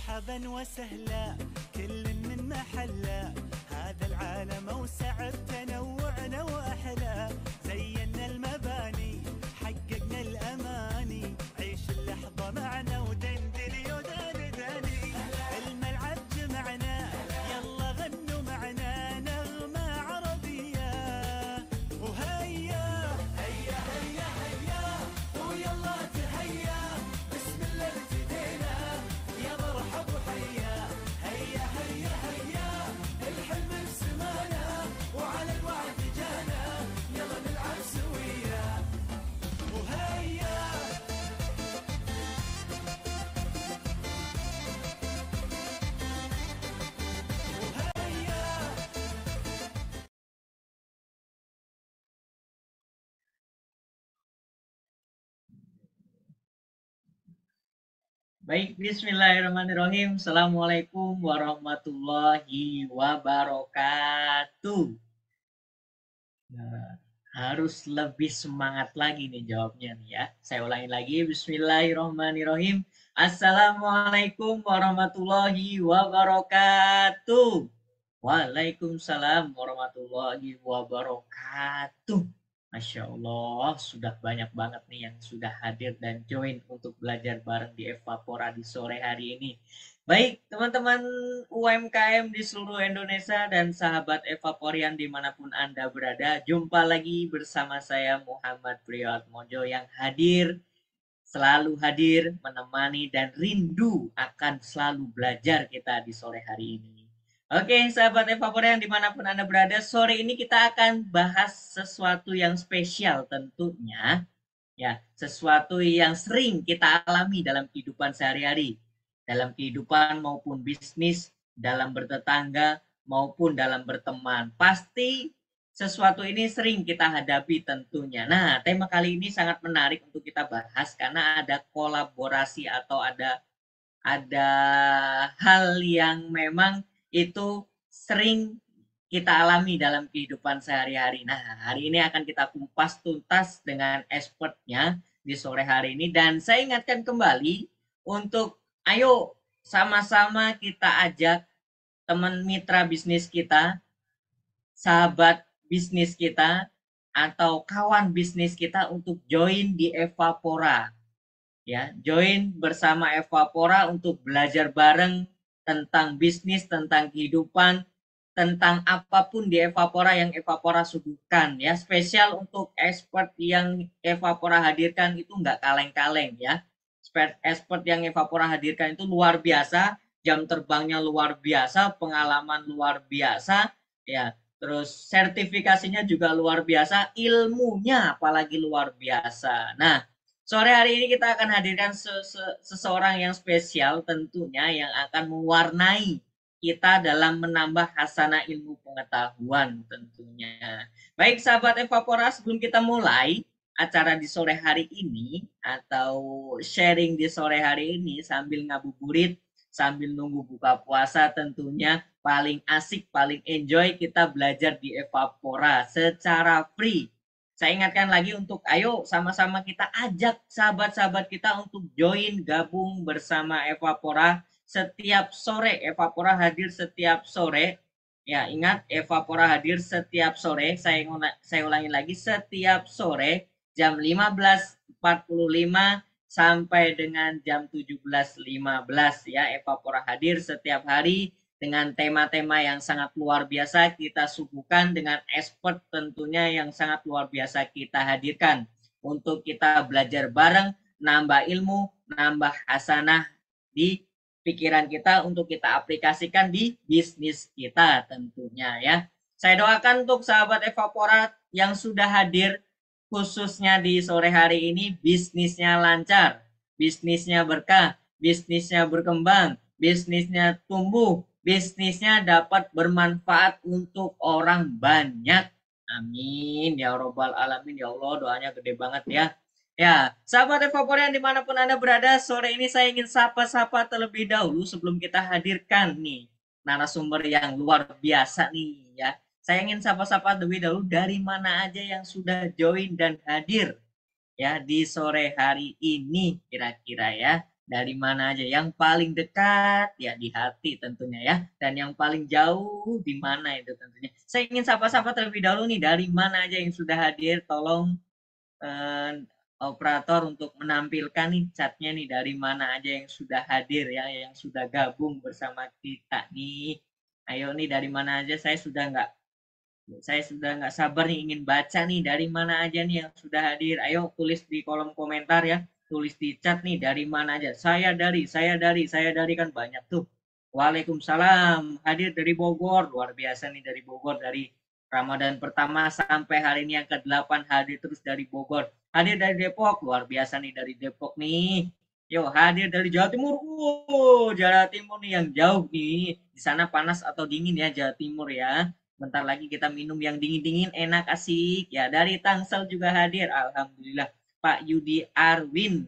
مرحبا وسهلا كل من محله، هذا العالم اوسع بتنوعنا واحلى، زينا المباني حققنا الاماني، عيش اللحظه معنا ودندن يودان داني، الملعب جمعنا يلا غنوا معنا نغمه عربيه، وهيا هيا هيا هيا ويلا تهيا، بسم الله ابتدينا يا مرحب وحيا، هيا هيا هيا الحلم بسمانا وعلى الوعد جانا، يلا نلعب سويا وهيا. Baik, bismillahirrahmanirrahim. Assalamualaikum warahmatullahi wabarakatuh. Nah, harus lebih semangat lagi nih jawabnya nih ya. Saya ulangi lagi, bismillahirrahmanirrahim. Assalamualaikum warahmatullahi wabarakatuh. Waalaikumsalam warahmatullahi wabarakatuh. Masya Allah, sudah banyak banget nih yang sudah hadir dan join untuk belajar bareng di Evapora di sore hari ini. Baik, teman-teman UMKM di seluruh Indonesia dan sahabat Evaporian dimanapun Anda berada, jumpa lagi bersama saya Muhammad Priyoatmojo yang selalu hadir, menemani dan rindu akan selalu belajar kita di sore hari ini. Oke, sahabat Evaporian dimanapun Anda berada, sore ini kita akan bahas sesuatu yang spesial tentunya, ya, sesuatu yang sering kita alami dalam kehidupan sehari-hari, dalam kehidupan maupun bisnis, dalam bertetangga maupun dalam berteman. Pasti sesuatu ini sering kita hadapi tentunya. Nah, tema kali ini sangat menarik untuk kita bahas karena ada kolaborasi atau ada hal yang memang itu sering kita alami dalam kehidupan sehari-hari. Nah, hari ini akan kita kupas tuntas dengan expertnya di sore hari ini. Dan saya ingatkan kembali untuk ayo sama-sama kita ajak teman mitra bisnis kita, sahabat bisnis kita, atau kawan bisnis kita untuk join di Evapora. Ya, join bersama Evapora untuk belajar bareng tentang bisnis, tentang kehidupan, tentang apapun di Evapora yang Evapora suguhkan ya. Spesial untuk expert yang Evapora hadirkan itu nggak kaleng-kaleng ya. Expert yang Evapora hadirkan itu luar biasa, jam terbangnya luar biasa, pengalaman luar biasa ya. Terus sertifikasinya juga luar biasa, ilmunya apalagi luar biasa. Nah, sore hari ini kita akan hadirkan seseorang yang spesial tentunya yang akan mewarnai kita dalam menambah hasanah ilmu pengetahuan tentunya. Baik sahabat Evapora, sebelum kita mulai acara di sore hari ini atau sharing di sore hari ini sambil ngabuburit, sambil nunggu buka puasa tentunya paling asik, paling enjoy kita belajar di Evapora secara free. Saya ingatkan lagi untuk ayo sama-sama kita ajak sahabat-sahabat kita untuk join gabung bersama Evapora setiap sore. Evapora hadir setiap sore. Ya, ingat Evapora hadir setiap sore. Saya ulangi lagi, setiap sore jam 15.45 sampai dengan jam 17.15 ya. Evapora hadir setiap hari dengan tema-tema yang sangat luar biasa kita suguhkan, dengan expert tentunya yang sangat luar biasa kita hadirkan untuk kita belajar bareng, nambah ilmu, nambah hasanah di pikiran kita untuk kita aplikasikan di bisnis kita tentunya ya. Saya doakan untuk sahabat Evapora yang sudah hadir khususnya di sore hari ini bisnisnya lancar, bisnisnya berkah, bisnisnya berkembang, bisnisnya tumbuh, bisnisnya dapat bermanfaat untuk orang banyak. Amin ya robbal alamin. Ya Allah, doanya gede banget ya. Ya, sahabat Evapora yang dimanapun Anda berada, sore ini saya ingin sapa-sapa terlebih dahulu sebelum kita hadirkan nih narasumber yang luar biasa nih ya. Saya ingin sapa-sapa terlebih dahulu dari mana aja yang sudah join dan hadir ya di sore hari ini kira-kira ya. Dari mana aja? Yang paling dekat ya di hati tentunya ya. Dan yang paling jauh di mana itu tentunya. Saya ingin sapa-sapa terlebih dahulu nih, dari mana aja yang sudah hadir. Tolong eh, operator untuk menampilkan nih chatnya nih, dari mana aja yang sudah hadir ya, yang sudah gabung bersama kita nih. Ayo nih, dari mana aja, saya sudah nggak sabar nih ingin baca nih dari mana aja nih yang sudah hadir. Ayo tulis di kolom komentar ya, tulis di chat nih dari mana aja. Saya dari kan banyak tuh. Waalaikumsalam, hadir dari Bogor, luar biasa nih dari Bogor, dari Ramadan pertama sampai hari ini yang ke-8 hadir terus dari Bogor. Hadir dari Depok, luar biasa nih dari Depok nih. Yuk, hadir dari Jawa Timur. Jawa Timur nih yang jauh nih. Di sana panas atau dingin ya Jawa Timur ya. Bentar lagi kita minum yang dingin-dingin, enak, asik. Ya, dari Tangsel juga hadir. Alhamdulillah. Pak Yudi Arwin.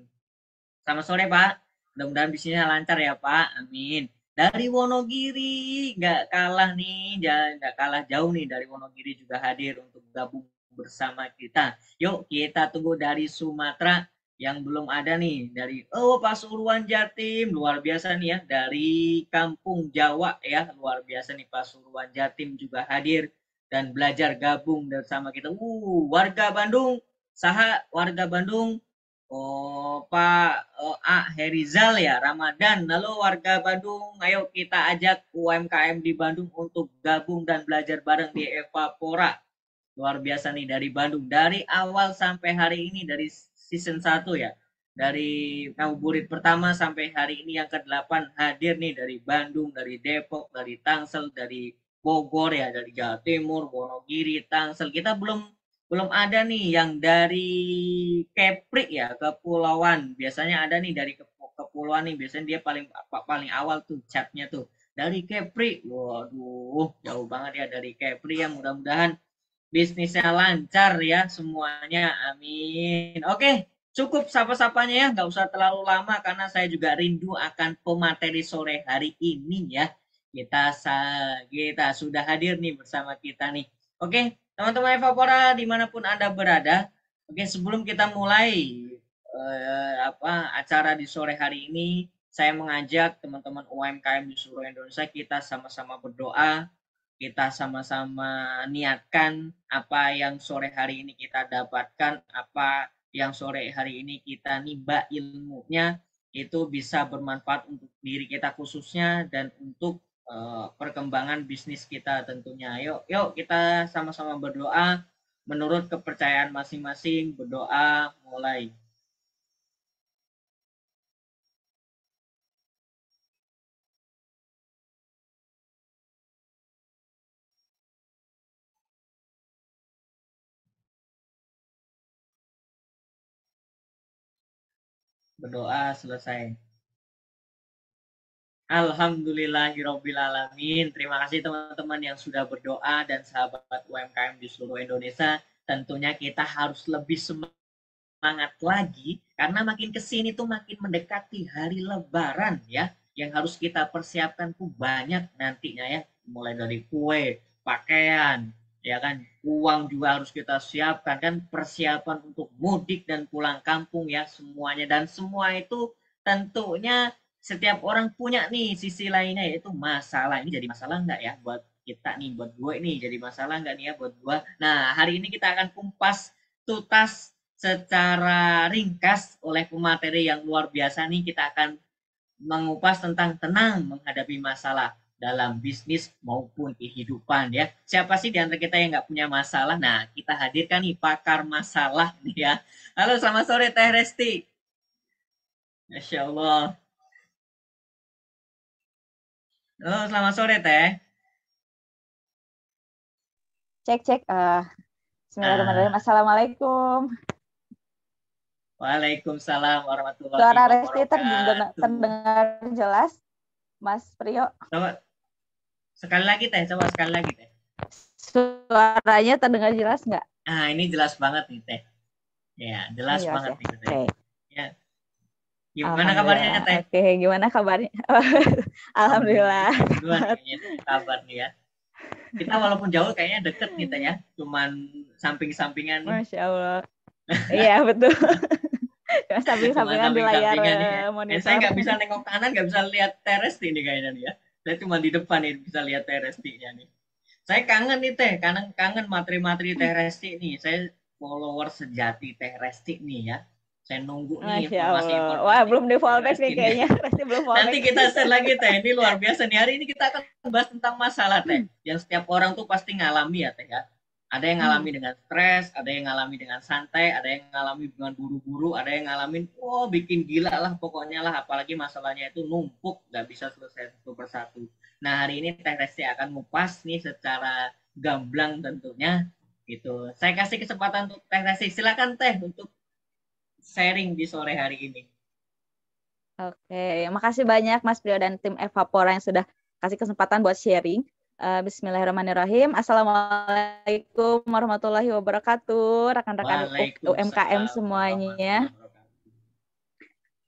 Selamat sore, Pak. Mudah-mudahan bisnisnya lancar ya, Pak. Amin. Dari Wonogiri, nggak kalah nih, nggak kalah jauh nih. Dari Wonogiri juga hadir untuk gabung bersama kita. Yuk, kita tunggu dari Sumatera yang belum ada nih. Dari Pasuruan Jatim, luar biasa nih ya. Dari Kampung Jawa ya, luar biasa nih, Pasuruan Jatim juga hadir dan belajar gabung bersama kita. Warga Bandung, saha warga Bandung. Pak Herizal ya, Ramadan. Halo warga Bandung, ayo kita ajak UMKM di Bandung untuk gabung dan belajar bareng di Evapora. Luar biasa nih dari Bandung. Dari awal sampai hari ini, dari season 1 ya. Dari ngabuburit pertama sampai hari ini yang ke-8 hadir nih dari Bandung, dari Depok, dari Tangsel, dari Bogor ya, dari Jawa Timur, Wonogiri, Tangsel. Kita belum belum ada nih yang dari Kepri ya, kepulauan. Biasanya ada nih dari kepulauan nih, biasanya dia paling paling awal tuh chatnya tuh. Dari Kepri, waduh, jauh banget ya dari Kepri ya. Mudah-mudahan bisnisnya lancar ya semuanya, amin. Oke, cukup sapa-sapanya ya, nggak usah terlalu lama karena saya juga rindu akan pemateri sore hari ini ya. Kita sudah hadir nih bersama kita nih. Oke, teman-teman Evapora dimanapun Anda berada. Oke, sebelum kita mulai acara di sore hari ini, saya mengajak teman-teman UMKM di seluruh Indonesia kita sama-sama berdoa, kita sama-sama niatkan apa yang sore hari ini kita dapatkan, apa yang sore hari ini kita nimba ilmunya, itu bisa bermanfaat untuk diri kita khususnya dan untuk perkembangan bisnis kita tentunya. Yuk kita sama-sama berdoa menurut kepercayaan masing-masing, berdoa mulai. Berdoa selesai. Alhamdulillahirobbilalamin. Terima kasih teman-teman yang sudah berdoa dan sahabat UMKM di seluruh Indonesia. Tentunya kita harus lebih semangat lagi karena makin kesini tuh makin mendekati hari Lebaran ya. Yang harus kita persiapkan tuh banyak nantinya ya. Mulai dari kue, pakaian, ya kan, uang juga harus kita siapkan kan, persiapan untuk mudik dan pulang kampung ya semuanya, dan semua itu tentunya setiap orang punya nih sisi lainnya, yaitu masalah. Ini jadi masalah nggak ya buat kita nih, buat gue nih, jadi masalah nggak nih ya buat gue. Nah, hari ini kita akan kumpas tuntas secara ringkas oleh pemateri yang luar biasa nih. Kita akan mengupas tentang tenang menghadapi masalah dalam bisnis maupun kehidupan ya. Siapa sih di antara kita yang nggak punya masalah? Nah, kita hadirkan nih pakar masalah nih ya. Halo, selamat sore Teh Resti. Masya Allah. Halo, selamat sore Teh. Cek. Bismillahirrahmanirrahim. Assalamualaikum. Waalaikumsalam warahmatullahi Suara wabarakatuh. Resti terdengar jelas, Mas Priyo. Coba sekali lagi Teh, coba sekali lagi Teh. Suaranya terdengar jelas nggak? Ah, ini jelas banget nih Teh. Ya, jelas banget nih Teh. Okay. Ya. Gimana kabarnya Teh? Oke, gimana kabarnya? Alhamdulillah. Gimana kabar nih ya? Kita walaupun jauh kayaknya deket nih Teh ya, cuman samping-sampingan. Masya Allah. Iya betul. Cuma Cuma samping-sampingan di layar samping-sampingan nih ya. Saya monitor. nggak bisa nengok kanan, nggak bisa lihat Teresti nih kayaknya nih ya. Saya cuma di depan nih bisa lihat Terestinya nih. Saya kangen nih Teh, kangen materi-materi Teh Resti nih. Saya follower sejati Teh Resti nih ya. Saya nunggu nih Masya Allah. Wah, informasi-informasi belum di Teh fallback nih Resti nih. kayaknya. Pasti belum Nanti fallback. kita share lagi Teh. Ini luar biasa nih. Hari ini kita akan bahas tentang masalah Teh. Yang setiap orang tuh pasti ngalami ya Teh ya. Ada yang ngalami dengan stres, ada yang ngalami dengan santai, ada yang ngalami dengan buru-buru, ada yang ngalamin, bikin gila lah pokoknya lah. Apalagi masalahnya itu numpuk, nggak bisa selesai satu persatu. Nah hari ini Teh Resti akan ngupas nih secara gamblang tentunya. Gitu. Saya kasih kesempatan untuk Teh Resti. Silakan Teh untuk sharing di sore hari ini. Oke, makasih banyak Mas Priyo dan tim Evapora yang sudah kasih kesempatan buat sharing. Bismillahirrahmanirrahim. Assalamualaikum warahmatullahi wabarakatuh. Rekan-rekan UMKM semuanya.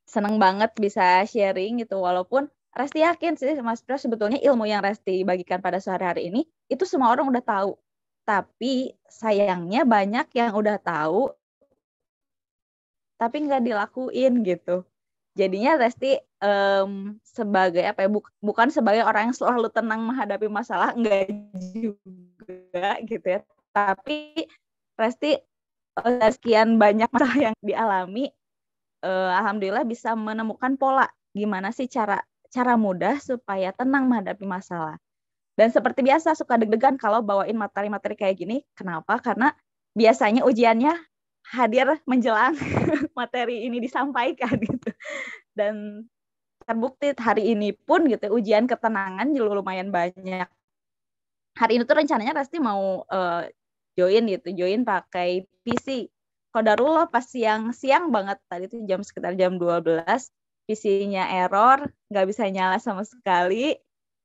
Senang banget bisa sharing gitu. Walaupun Resti yakin sih Mas Priyo sebetulnya ilmu yang Resti bagikan pada sehari-hari ini itu semua orang udah tahu. Tapi sayangnya banyak yang udah tahu tapi nggak dilakuin gitu. Jadinya Resti sebagai apa ya, bukan sebagai orang yang selalu tenang menghadapi masalah, enggak juga gitu ya. Tapi Resti sekian banyak masalah yang dialami, alhamdulillah bisa menemukan pola gimana sih cara mudah supaya tenang menghadapi masalah. Dan seperti biasa suka deg-degan kalau bawain materi-materi kayak gini. Kenapa? Karena biasanya ujiannya hadir menjelang materi ini disampaikan gitu. Dan terbukti hari ini pun gitu ujian ketenangan juga lumayan banyak. Hari ini tuh rencananya Resti mau join pakai PC. Qadarullah pas siang banget tadi tuh sekitar jam 12 PC-nya error, nggak bisa nyala sama sekali.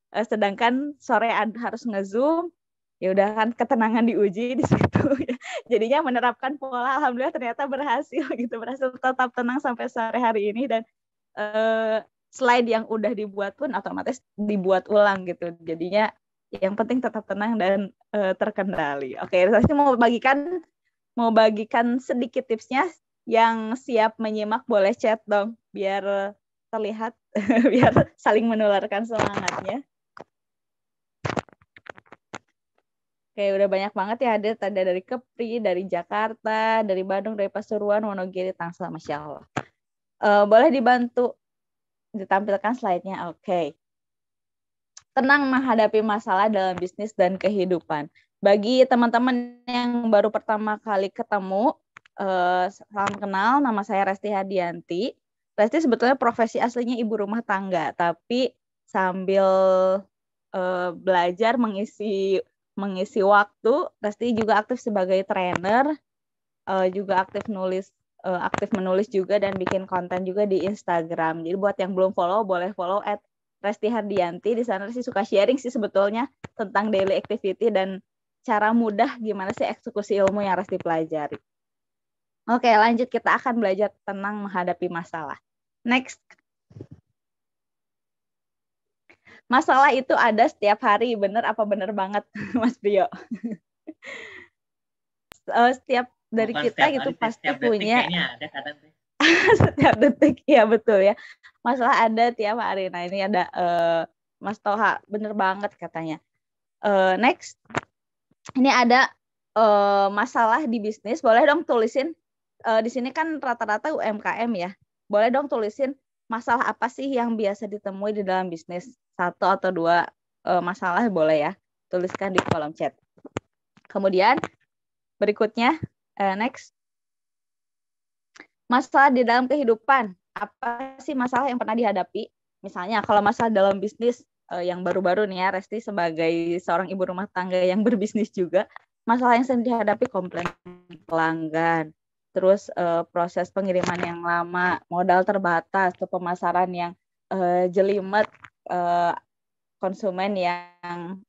Sedangkan sore harus nge-Zoom. Ya udah kan ketenangan diuji di situ. Jadinya menerapkan pola alhamdulillah ternyata berhasil tetap tenang sampai sore hari ini. Dan slide yang udah dibuat pun otomatis dibuat ulang gitu. Jadinya yang penting tetap tenang dan terkendali. Oke, saya mau bagikan sedikit tipsnya. Yang siap menyimak boleh chat dong biar terlihat biar saling menularkan semangatnya. Oke, udah banyak banget ya ada dari Kepri, dari Jakarta, dari Bandung, dari Pasuruan, Wonogiri, Tangsel, Masya Allah. Boleh dibantu ditampilkan slide-nya. Oke. Tenang menghadapi masalah dalam bisnis dan kehidupan. Bagi teman-teman yang baru pertama kali ketemu, salam kenal, nama saya Resti Hadianti. Resti sebetulnya profesi aslinya ibu rumah tangga, tapi sambil belajar mengisi waktu, Resti juga aktif sebagai trainer, juga aktif menulis juga dan bikin konten juga di Instagram. Jadi buat yang belum follow, boleh follow @Resti Hardianti. Di sana Resti suka sharing sih sebetulnya tentang daily activity dan cara mudah gimana sih eksekusi ilmu yang Resti pelajari. Oke, lanjut kita akan belajar tenang menghadapi masalah. Next. Masalah itu ada setiap hari, bener apa bener banget, Mas Priyo? Setiap dari Bukan kita gitu pasti punya. Ada kadang. Setiap detik, ya betul ya. Masalah ada tiap hari. Nah ini ada Mas Toha, bener banget katanya. Next, ini ada masalah di bisnis. Boleh dong tulisin. Di sini kan rata-rata UMKM ya. Boleh dong tulisin masalah apa sih yang biasa ditemui di dalam bisnis. 1 atau 2 masalah boleh ya. Tuliskan di kolom chat. Kemudian berikutnya, next. Masalah di dalam kehidupan. Apa sih masalah yang pernah dihadapi? Misalnya kalau masalah dalam bisnis yang baru-baru nih ya, Resti sebagai seorang ibu rumah tangga yang berbisnis juga, masalah yang sering dihadapi komplain pelanggan, terus proses pengiriman yang lama, modal terbatas, atau pemasaran yang jelimet, konsumen yang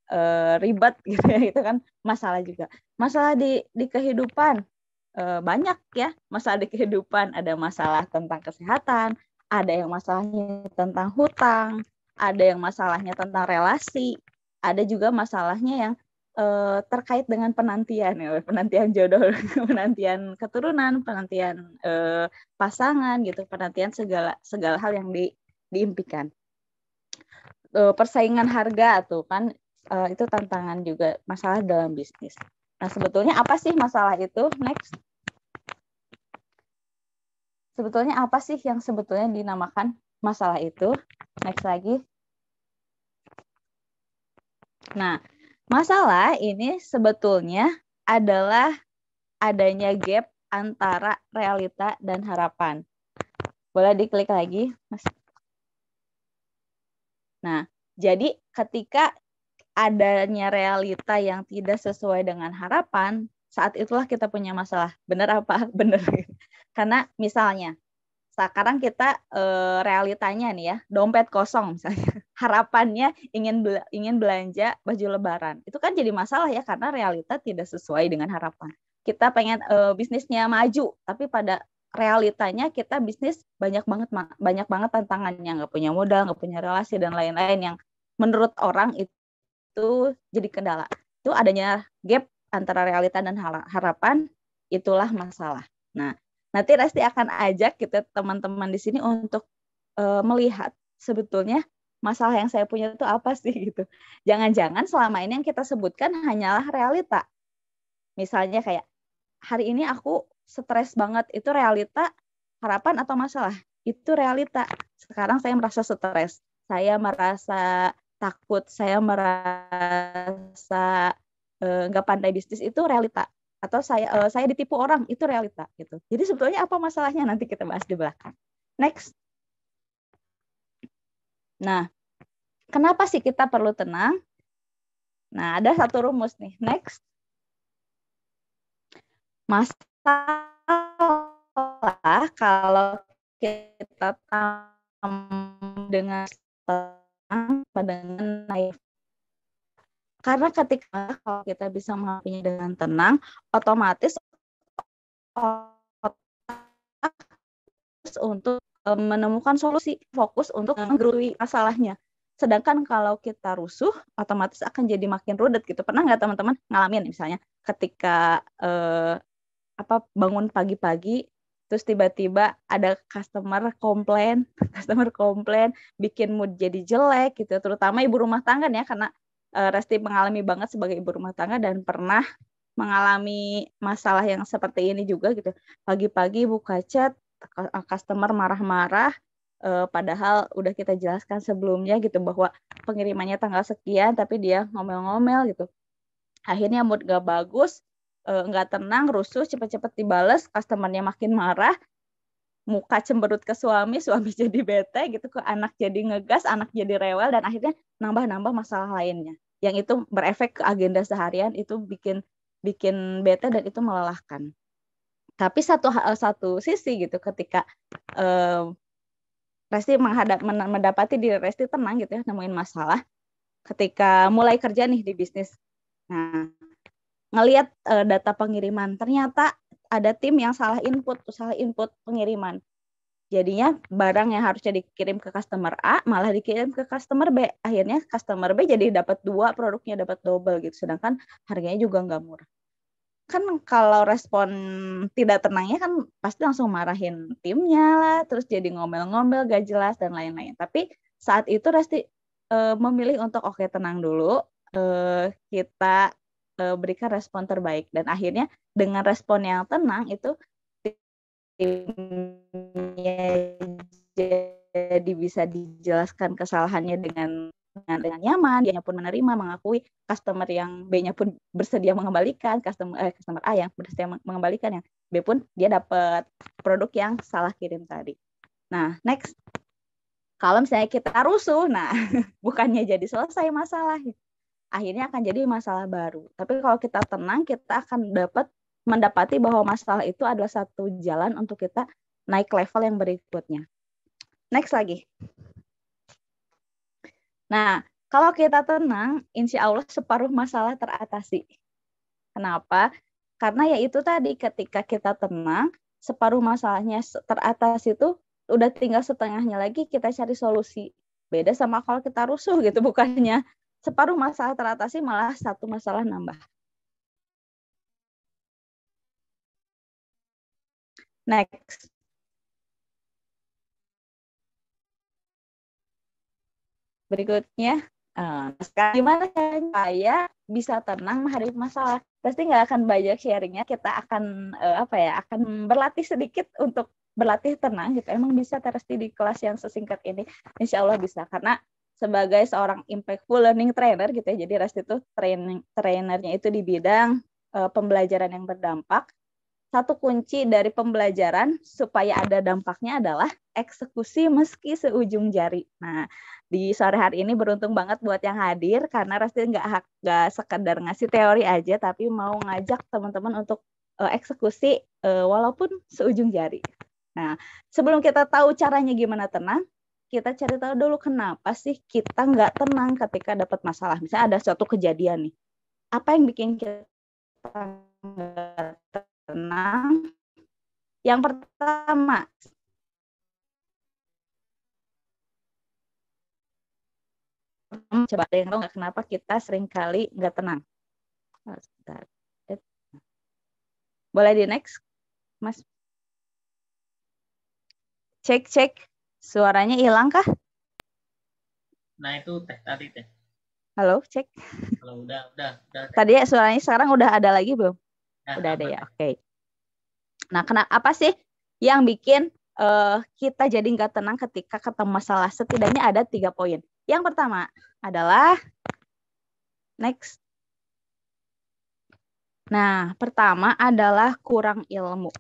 ribet gitu ya, itu kan masalah juga. Masalah di kehidupan banyak ya, masalah di kehidupan. Ada masalah tentang kesehatan, ada yang masalahnya tentang hutang, ada yang masalahnya tentang relasi, ada juga masalahnya yang terkait dengan penantian ya, penantian jodoh, penantian keturunan, penantian pasangan gitu, penantian segala hal yang diimpikan. Persaingan harga tuh kan itu tantangan juga, masalah dalam bisnis. Nah, sebetulnya apa sih masalah itu? Next. Sebetulnya apa sih yang sebetulnya dinamakan masalah itu? Next lagi. Nah, masalah ini sebetulnya adalah adanya gap antara realita dan harapan. Boleh diklik lagi, Mas? Nah, jadi ketika adanya realita yang tidak sesuai dengan harapan, saat itulah kita punya masalah. Benar apa? Benar. Karena misalnya, sekarang kita realitanya nih ya, dompet kosong misalnya. Harapannya ingin belanja baju lebaran. Itu kan jadi masalah ya, karena realita tidak sesuai dengan harapan. Kita pengen bisnisnya maju, tapi pada realitanya kita bisnis banyak banget tantangannya, nggak punya modal, nggak punya relasi dan lain-lain yang menurut orang itu jadi kendala. Itu adanya gap antara realita dan harapan, itulah masalah. Nah, nanti Resti akan ajak kita teman-teman di sini untuk melihat sebetulnya masalah yang saya punya itu apa sih gitu. Jangan-jangan selama ini yang kita sebutkan hanyalah realita. Misalnya kayak hari ini aku stres banget, itu realita, harapan atau masalah? Itu realita. Sekarang saya merasa stres, saya merasa takut, saya merasa nggak pandai bisnis, itu realita. Atau saya ditipu orang, itu realita gitu. Jadi sebetulnya apa masalahnya, nanti kita bahas di belakang. Next. Nah, kenapa sih kita perlu tenang? Nah, ada satu rumus nih. Next. Masalah kalau kita dengan tenang, dengan naif. Karena ketika kalau kita bisa menghadapinya dengan tenang, otomatis untuk menemukan solusi, fokus untuk menggerui masalahnya. Sedangkan kalau kita rusuh, otomatis akan jadi makin rudet gitu. Pernah nggak teman-teman ngalamin misalnya ketika bangun pagi-pagi, terus tiba-tiba ada customer komplain, bikin mood jadi jelek gitu. Terutama ibu rumah tangga ya, karena Resti mengalami banget sebagai ibu rumah tangga dan pernah mengalami masalah yang seperti ini juga gitu. Pagi-pagi buka chat, customer marah-marah, padahal udah kita jelaskan sebelumnya gitu bahwa pengirimannya tanggal sekian, tapi dia ngomel-ngomel gitu. Akhirnya mood gak bagus, nggak tenang, rusuh, cepet-cepet dibales, customernya makin marah, muka cemberut ke suami jadi bete gitu, ke anak jadi ngegas, anak jadi rewel, dan akhirnya nambah-nambah masalah lainnya. Yang itu berefek ke agenda seharian, itu bikin bete dan itu melelahkan. Tapi satu sisi gitu, ketika Resti mendapati diri Resti tenang gitu ya, nemuin masalah, ketika mulai kerja nih di bisnis. Nah, ngelihat data pengiriman, ternyata ada tim yang salah input pengiriman. Jadinya barang yang harusnya dikirim ke customer A malah dikirim ke customer B. Akhirnya customer B jadi dapat 2, produknya dapat double gitu. Sedangkan harganya juga nggak murah. Kan kalau respon tidak tenangnya kan pasti langsung marahin timnya lah, terus jadi ngomel-ngomel gak jelas dan lain-lain. Tapi saat itu Resti memilih untuk oke, tenang dulu, kita berikan respon terbaik, dan akhirnya dengan respon yang tenang itu timnya jadi bisa dijelaskan kesalahannya dengan nyaman, dia pun menerima, mengakui, customer yang B-nya pun bersedia mengembalikan, customer A yang bersedia mengembalikan, yang B pun dia dapat produk yang salah kirim tadi. Nah, next. Kalau misalnya kita rusuh, nah bukannya jadi selesai masalah, akhirnya akan jadi masalah baru. Tapi kalau kita tenang, kita akan mendapati bahwa masalah itu adalah satu jalan untuk kita naik level yang berikutnya. Next lagi. Nah, kalau kita tenang, insya Allah separuh masalah teratasi. Kenapa? Karena ya itu tadi, ketika kita tenang, separuh masalahnya teratasi itu udah tinggal setengahnya lagi kita cari solusi. Beda sama kalau kita rusuh gitu, bukannya separuh masalah teratasi, malah satu masalah nambah. Next. Berikutnya, sekarang gimana saya bisa tenang menghadapi masalah? Pasti nggak akan banyak sharingnya. Kita akan akan berlatih sedikit untuk berlatih tenang gitu. Emang bisa Resti di kelas yang sesingkat ini? Insya Allah bisa, karena sebagai seorang impactful learning trainer gitu ya. Jadi Resti itu trainernya itu di bidang pembelajaran yang berdampak. Satu kunci dari pembelajaran supaya ada dampaknya adalah eksekusi meski seujung jari. Nah, di sore hari ini beruntung banget buat yang hadir, karena Resti nggak sekedar ngasih teori aja, tapi mau ngajak teman-teman untuk eksekusi walaupun seujung jari. Nah, sebelum kita tahu caranya gimana tenang, kita cari tahu dulu kenapa sih kita nggak tenang ketika dapat masalah. Misalnya ada suatu kejadian nih, apa yang bikin kita nggak tenang? Yang pertama, coba ada yang tahu nggak kenapa kita seringkali nggak tenang? Boleh di next, Mas? Cek, suaranya hilang kah? Nah itu tadi teh. Halo, cek. Kalau udah. Tadi ya suaranya sekarang udah ada lagi belum? Nah, udah ada ya, oke. Nah, apa sih yang bikin kita jadi nggak tenang ketika ketemu masalah? Setidaknya ada 3 poin. Yang pertama adalah next. Nah, pertama adalah kurang ilmu.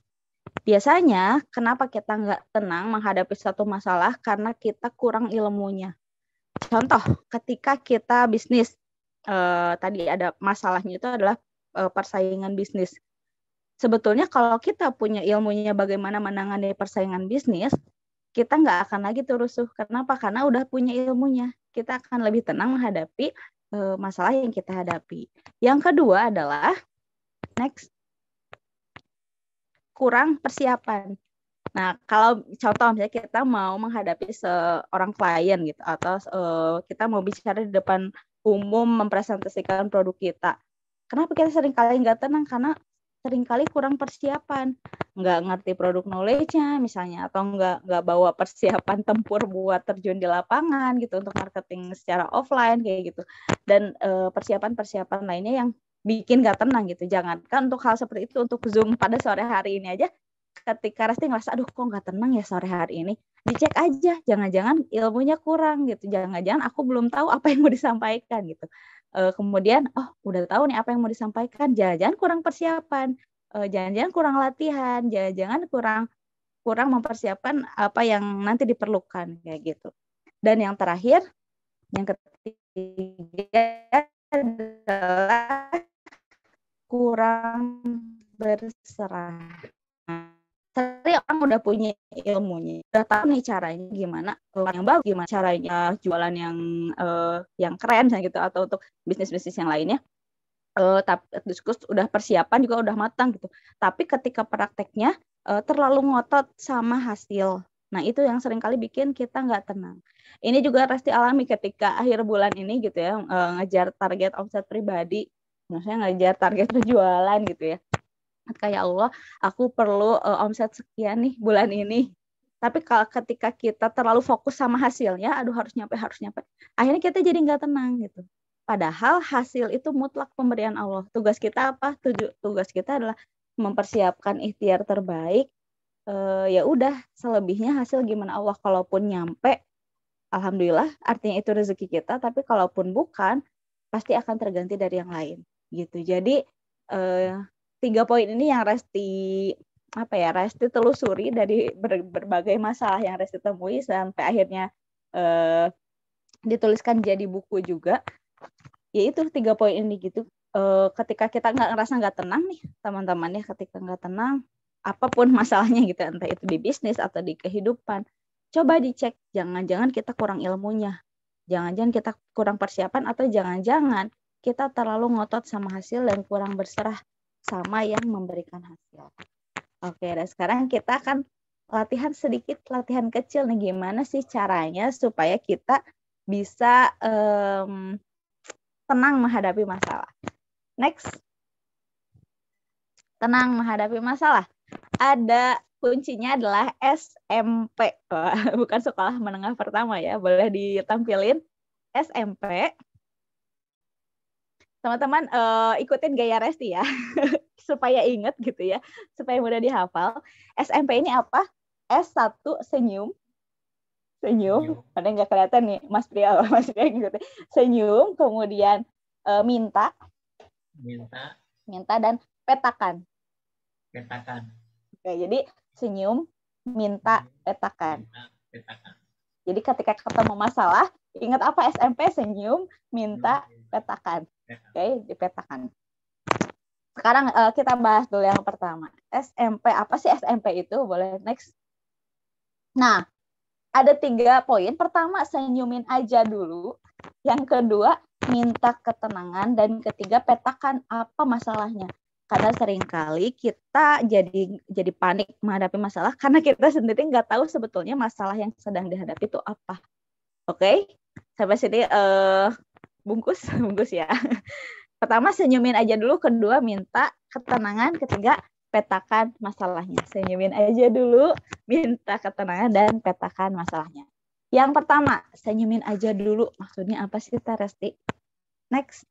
Biasanya kenapa kita nggak tenang menghadapi satu masalah? Karena kita kurang ilmunya. Contoh, ketika kita bisnis, tadi ada masalahnya itu adalah persaingan bisnis. Sebetulnya kalau kita punya ilmunya bagaimana menangani persaingan bisnis, kita nggak akan lagi tuh rusuh. Kenapa? Karena udah punya ilmunya. Kita akan lebih tenang menghadapi masalah yang kita hadapi. Yang kedua adalah next, kurang persiapan. Nah, kalau contoh misalnya kita mau menghadapi seorang klien gitu, atau kita mau bicara di depan umum mempresentasikan produk kita. Kenapa kita seringkali nggak tenang? Karena seringkali kurang persiapan, nggak ngerti produk knowledge-nya misalnya, atau nggak bawa persiapan tempur buat terjun di lapangan gitu untuk marketing secara offline kayak gitu. Dan persiapan-persiapan lainnya yang bikin nggak tenang gitu. Jangankan untuk hal seperti itu, untuk Zoom pada sore hari ini aja, ketika Resti ngerasa aduh kok nggak tenang ya sore hari ini, dicek aja, jangan-jangan ilmunya kurang gitu, jangan-jangan aku belum tahu apa yang mau disampaikan gitu. Kemudian udah tahu nih apa yang mau disampaikan, jangan-jangan kurang persiapan, jangan-jangan kurang latihan, jangan-jangan kurang mempersiapkan apa yang nanti diperlukan kayak gitu. Dan yang terakhir, yang ketiga adalah kurang berserah. Tadi orang udah punya ilmunya, udah tahu nih caranya gimana, yang bagus gimana caranya jualan yang keren misalnya gitu, atau untuk bisnis-bisnis yang lainnya. Tapi diskus udah persiapan juga udah matang gitu. Tapi ketika prakteknya terlalu ngotot sama hasil. Nah, itu yang seringkali bikin kita nggak tenang. Ini juga Resti alami ketika akhir bulan ini gitu ya, ngejar target omset pribadi, maksudnya ngejar target penjualan gitu ya. Kayak Allah, aku perlu omset sekian nih bulan ini. Tapi kalau ketika kita terlalu fokus sama hasilnya, aduh harus nyampe, akhirnya kita jadi nggak tenang gitu. Padahal hasil itu mutlak pemberian Allah. Tugas kita apa? Tugas kita adalah mempersiapkan ikhtiar terbaik. Ya udah, selebihnya hasil gimana Allah. Kalaupun nyampe, alhamdulillah, artinya itu rezeki kita. Tapi kalaupun bukan, pasti akan terganti dari yang lain gitu. Jadi 3 poin ini yang Resti telusuri dari berbagai masalah yang Resti temui sampai akhirnya dituliskan jadi buku juga. Yaitu 3 poin ini gitu. Ketika kita ngerasa nggak tenang nih teman-teman ya, ketika nggak tenang apapun masalahnya gitu, entah itu di bisnis atau di kehidupan, coba dicek, jangan-jangan kita kurang ilmunya, jangan-jangan kita kurang persiapan, atau jangan-jangan kita terlalu ngotot sama hasil dan kurang berserah sama yang memberikan hasil. Oke, dan sekarang kita akan latihan kecil nih, gimana sih caranya supaya kita bisa tenang menghadapi masalah. Next. Tenang menghadapi masalah. Ada kuncinya adalah SMP. Bukan sekolah menengah pertama ya. Boleh ditampilin SMP. Teman-teman ikutin gaya Resti ya. Supaya ingat gitu ya. Supaya mudah dihafal. SMP ini apa? S1 senyum. Senyum. Padahal nggak kelihatan nih Mas Priya. Mas Priya gitu. Senyum. Kemudian minta. Minta dan petakan. Oke, jadi senyum, minta, petakan. Jadi ketika ketemu masalah, ingat apa SMP? Senyum, minta, petakan. Oke, dipetakan. Sekarang kita bahas dulu yang pertama. SMP, apa sih SMP itu? Boleh next. Nah, ada 3 poin. Pertama, senyumin aja dulu. Yang kedua, minta ketenangan. Dan ketiga, petakan apa masalahnya. Karena seringkali kita jadi panik menghadapi masalah karena kita sendiri nggak tahu sebetulnya masalah yang sedang dihadapi itu apa. Oke? Sampai sini bungkus ya. Pertama senyumin aja dulu, kedua minta ketenangan, ketiga petakan masalahnya. Senyumin aja dulu, minta ketenangan dan petakan masalahnya. Yang pertama, senyumin aja dulu. Maksudnya apa sih, Resti? Next.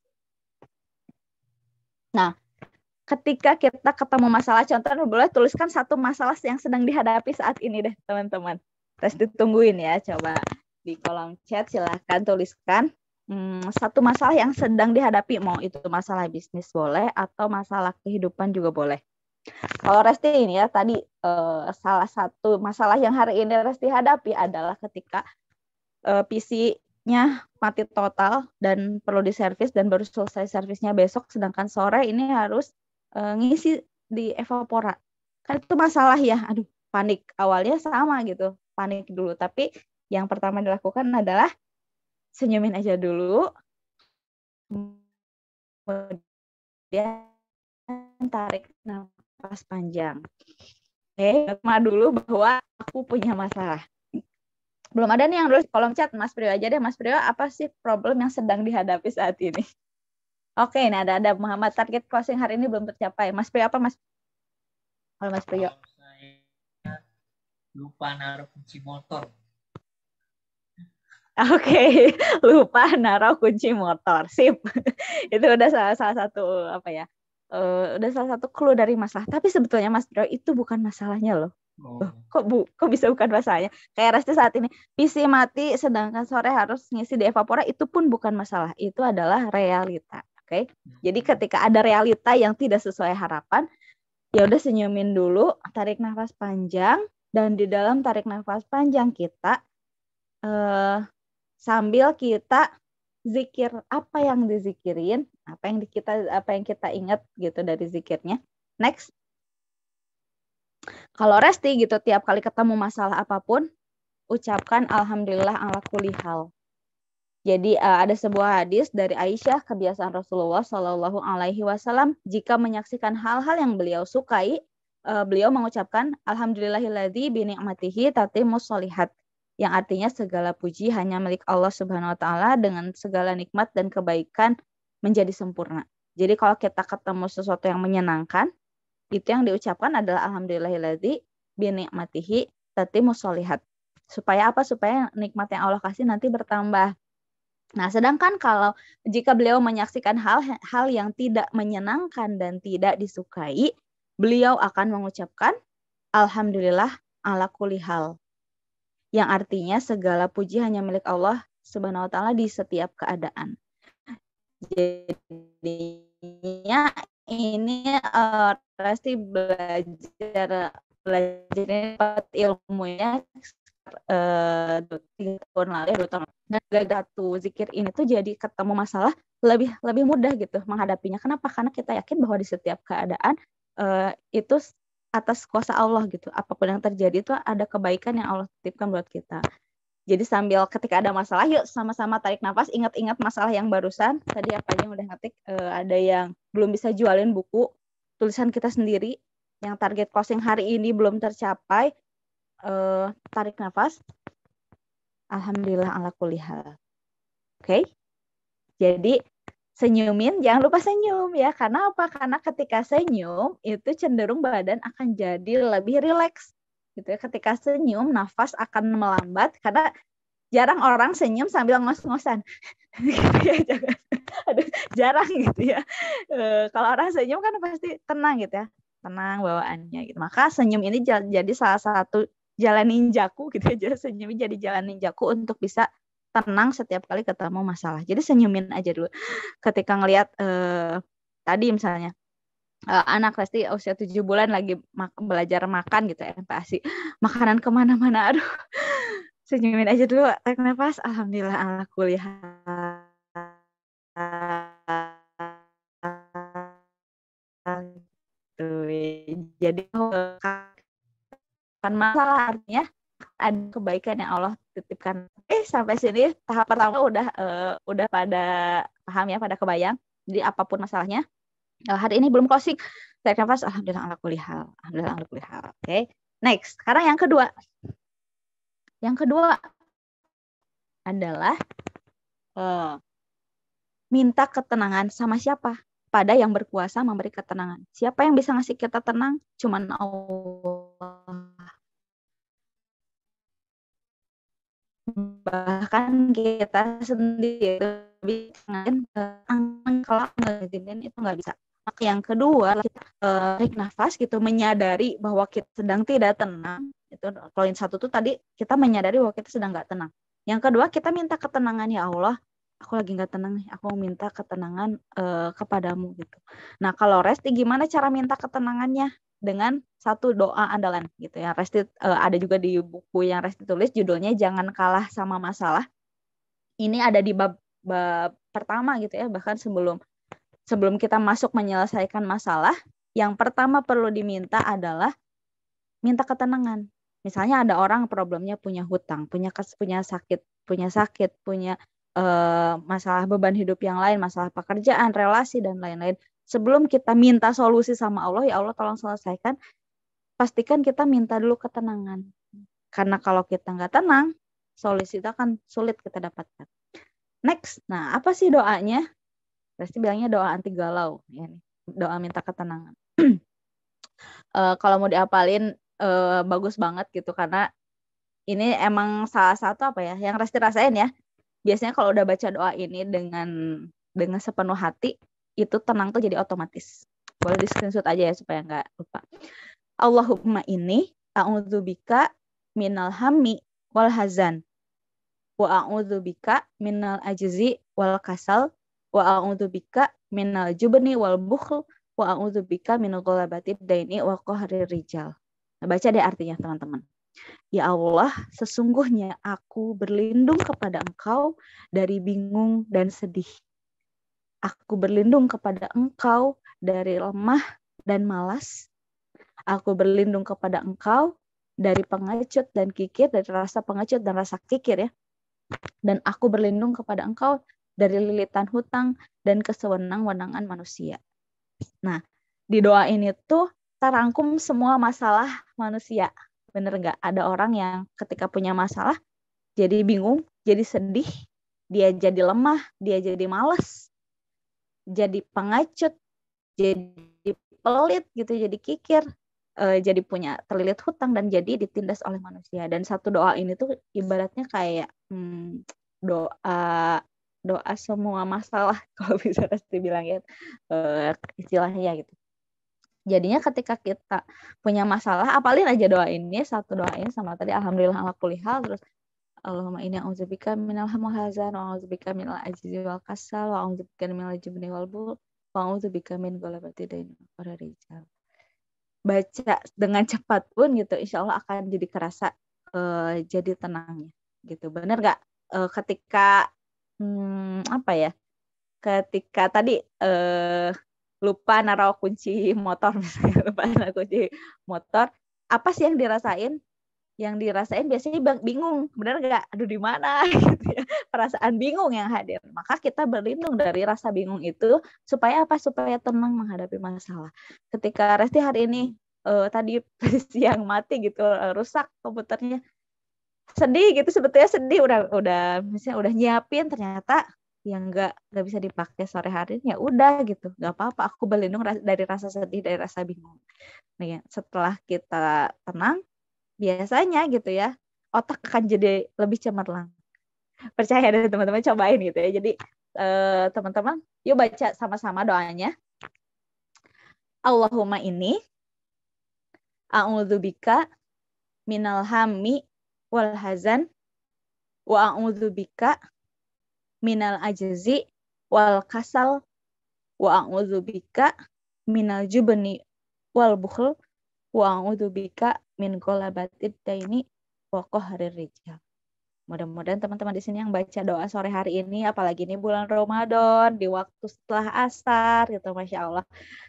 Nah, ketika kita ketemu masalah, contohnya boleh tuliskan 1 masalah yang sedang dihadapi saat ini deh, teman-teman. Terus ditungguin ya, coba di kolom chat silahkan tuliskan 1 masalah yang sedang dihadapi, mau itu masalah bisnis boleh atau masalah kehidupan juga boleh. Kalau Resti ini ya tadi salah satu masalah yang hari ini Resti hadapi adalah ketika PC-nya mati total dan perlu diservis dan baru selesai servisnya besok, sedangkan sore ini harus ngisi di Evapora. Kan itu masalah ya, aduh panik. Awalnya sama gitu, panik dulu. Tapi yang pertama dilakukan adalah senyumin aja dulu. Kemudian tarik nafas panjang. Oke, dulu bahwa aku punya masalah. Belum ada nih yang nulis kolom chat, Mas Priyo aja deh. Mas Priyo, apa sih problem yang sedang dihadapi saat ini? Oke, nah ada Muhammad, target closing hari ini belum tercapai. Mas Priyo apa, Mas? Kalau Mas Priyo. Saya lupa naruh kunci motor. Oke, lupa naruh kunci motor. Sip. Itu udah salah satu apa ya? Udah salah satu clue dari masalah. Tapi sebetulnya Mas Priyo itu bukan masalahnya loh. Kok bisa bukan masalahnya? Kayak Resti saat ini PC mati sedangkan sore harus ngisi di Evapora, itu pun bukan masalah. Itu adalah realita. Oke. Jadi ketika ada realita yang tidak sesuai harapan, ya udah senyumin dulu, tarik nafas panjang, dan di dalam tarik nafas panjang kita sambil kita zikir apa yang dizikirin, apa yang kita ingat gitu dari zikirnya. Next. Kalau Resti gitu tiap kali ketemu masalah apapun, ucapkan alhamdulillah ala kulli hal. Jadi ada sebuah hadis dari Aisyah, kebiasaan Rasulullah Shallallahu Alaihi Wasallam jika menyaksikan hal-hal yang beliau sukai, beliau mengucapkan alhamdulillahilladzi bi ni'matihi tatimmus sholihat, yang artinya segala puji hanya milik Allah Subhanahu Wa Taala, dengan segala nikmat dan kebaikan menjadi sempurna. Jadi kalau kita ketemu sesuatu yang menyenangkan, itu yang diucapkan adalah alhamdulillahilladzi bi ni'matihi tatimmus sholihat. Supaya apa? Supaya nikmat yang Allah kasih nanti bertambah. Nah, sedangkan kalau jika beliau menyaksikan hal yang tidak menyenangkan dan tidak disukai, beliau akan mengucapkan alhamdulillah ala kulli hal, yang artinya segala puji hanya milik Allah Subhanahu wa taala di setiap keadaan. Jadinya ini pasti belajar ilmunya 3 tahun lalu, 2 tahun. Dan satu zikir ini tuh jadi ketemu masalah lebih mudah gitu menghadapinya. Kenapa? Karena kita yakin bahwa di setiap keadaan itu atas kuasa Allah gitu. Apapun yang terjadi itu ada kebaikan yang Allah titipkan buat kita. Jadi sambil ketika ada masalah, yuk sama-sama tarik nafas, ingat-ingat masalah yang barusan. Tadi apa aja yang udah ngetik, ada yang belum bisa jualin buku, tulisan kita sendiri, yang target closing hari ini belum tercapai, tarik nafas. Alhamdulillah ala kulli hal. Oke. Jadi senyumin, jangan lupa senyum ya. Karena apa? Karena ketika senyum itu cenderung badan akan jadi lebih rileks gitu ya. Ketika senyum nafas akan melambat karena jarang orang senyum sambil ngos-ngosan. Gitu ya, aduh, jarang gitu ya. Kalau orang senyum kan pasti tenang gitu ya. Tenang bawaannya gitu. Maka senyum ini jadi salah satu jalan ninjaku gitu ya. Jadi senyum jadi jalan ninjaku untuk bisa tenang setiap kali ketemu masalah. Jadi senyumin aja dulu. Ketika ngelihat tadi misalnya anak pasti usia 7 bulan lagi belajar makan gitu ya, MPASI. Makanan kemana-mana, aduh. Senyumin aja dulu, tarik nafas. Alhamdulillah ala kulli hal. Jadi kan masalah artinya ada kebaikan yang Allah titipkan. Sampai sini tahap pertama udah pada paham ya, pada kebayang. Jadi apapun masalahnya, hari ini belum closing. Tarik nafas. Alhamdulillah ala kulli hal. Alhamdulillah ala kulli hal. Oke. Next. Sekarang yang kedua. Yang kedua adalah minta ketenangan sama siapa? Pada yang berkuasa memberi ketenangan. Siapa yang bisa ngasih kita tenang? Cuman Allah. Bahkan kita sendiri kalau ngizinin itu nggak bisa. Maka yang kedua, kita tarik nafas gitu, menyadari bahwa kita sedang tidak tenang. Itu poin satu tuh tadi, kita menyadari bahwa kita sedang nggak tenang. Yang kedua, kita minta ketenangan, ya Allah, aku lagi nggak tenang nih, aku minta ketenangan kepadamu gitu. Nah, kalau Resti gimana cara minta ketenangannya? Dengan satu doa andalan gitu ya. Resti ada juga di buku yang Resti tulis, judulnya Jangan Kalah Sama Masalah. Ini ada di bab pertama gitu ya, bahkan sebelum kita masuk menyelesaikan masalah, yang pertama perlu diminta adalah minta ketenangan. Misalnya ada orang problemnya punya hutang, punya sakit, punya masalah beban hidup yang lain, masalah pekerjaan, relasi, dan lain-lain. Sebelum kita minta solusi sama Allah, ya Allah tolong selesaikan, pastikan kita minta dulu ketenangan. Karena kalau kita nggak tenang, solusi itu akan sulit kita dapatkan. Next, nah apa sih doanya? Pasti bilangnya doa anti galau, ya, doa minta ketenangan. Kalau mau diapalin bagus banget gitu, karena ini emang salah satu apa ya yang Resti rasain ya. Biasanya kalau udah baca doa ini dengan sepenuh hati, itu tenang tuh jadi otomatis. Boleh di screenshot aja ya supaya nggak lupa. Allahumma inni a'udzubika minal hammi wal hazan wa a'udzubika minal ajzi wal kasal wa a'udzubika minal jubni wal bukhl wa a'udzubika min ghalabati daini wa qahri rijal. Nah, baca deh artinya teman-teman. Ya Allah, sesungguhnya aku berlindung kepada Engkau dari bingung dan sedih. Aku berlindung kepada Engkau dari lemah dan malas. Aku berlindung kepada Engkau dari pengecut dan kikir, dari rasa pengecut dan rasa kikir ya. Dan aku berlindung kepada Engkau dari lilitan hutang dan kesewenang-wenangan manusia. Nah, di doa ini tuh terangkum semua masalah manusia. Bener nggak? Ada orang yang ketika punya masalah jadi bingung, jadi sedih, dia jadi lemah, dia jadi malas, jadi pengecut, jadi pelit gitu, jadi kikir, jadi punya terlilit hutang dan jadi ditindas oleh manusia. Dan satu doa ini tuh ibaratnya kayak doa semua masalah kalau bisa pasti bilang ya, istilahnya gitu. Jadinya ketika kita punya masalah, apalin aja doa ini, satu doa ini sama tadi alhamdulillah ala kulli hal, terus Allahumma inni a'udzubika minal hammi wal hazan wa a'udzubika minal ajzi wal kasal wa a'udzubika minal jubni wal bukhl wa a'udzubika min ghalabati daini wa qahri rijal. Baca dengan cepat pun gitu, insya Allah akan jadi kerasa jadi tenangnya gitu. Bener nggak? Ketika apa ya? Ketika tadi lupa naruh kunci motor misalnya, lupa naruh kunci motor, apa sih yang dirasain? Yang dirasain biasanya bingung, benar nggak? Aduh di mana? Gitu ya. Perasaan bingung yang hadir. Maka kita berlindung dari rasa bingung itu supaya apa? Supaya tenang menghadapi masalah. Ketika Resti hari ini tadi siang mati gitu, rusak komputernya, sedih gitu, sebetulnya sedih, udah misalnya udah nyiapin, ternyata yang nggak bisa dipakai sore hari, ya udah gitu, nggak apa-apa, aku berlindung dari rasa sedih, dari rasa bingung. Nah, ya, setelah kita tenang, biasanya gitu ya, otak akan jadi lebih cemerlang. Percaya deh teman-teman, cobain gitu ya. Jadi teman-teman, yuk baca sama-sama doanya. Allahumma ini a'udzubika minal hammi wal hazan wa a'udzubika minal ajzi wal kasal wa a'udzubika minal jubni wal bukhl wa a'udzubika min ghalabatid daini wa qahrir rijal. Mudah-mudahan teman-teman di sini yang baca doa sore hari ini, apalagi ini bulan Ramadan, di waktu setelah asar gitu, Masya Allah,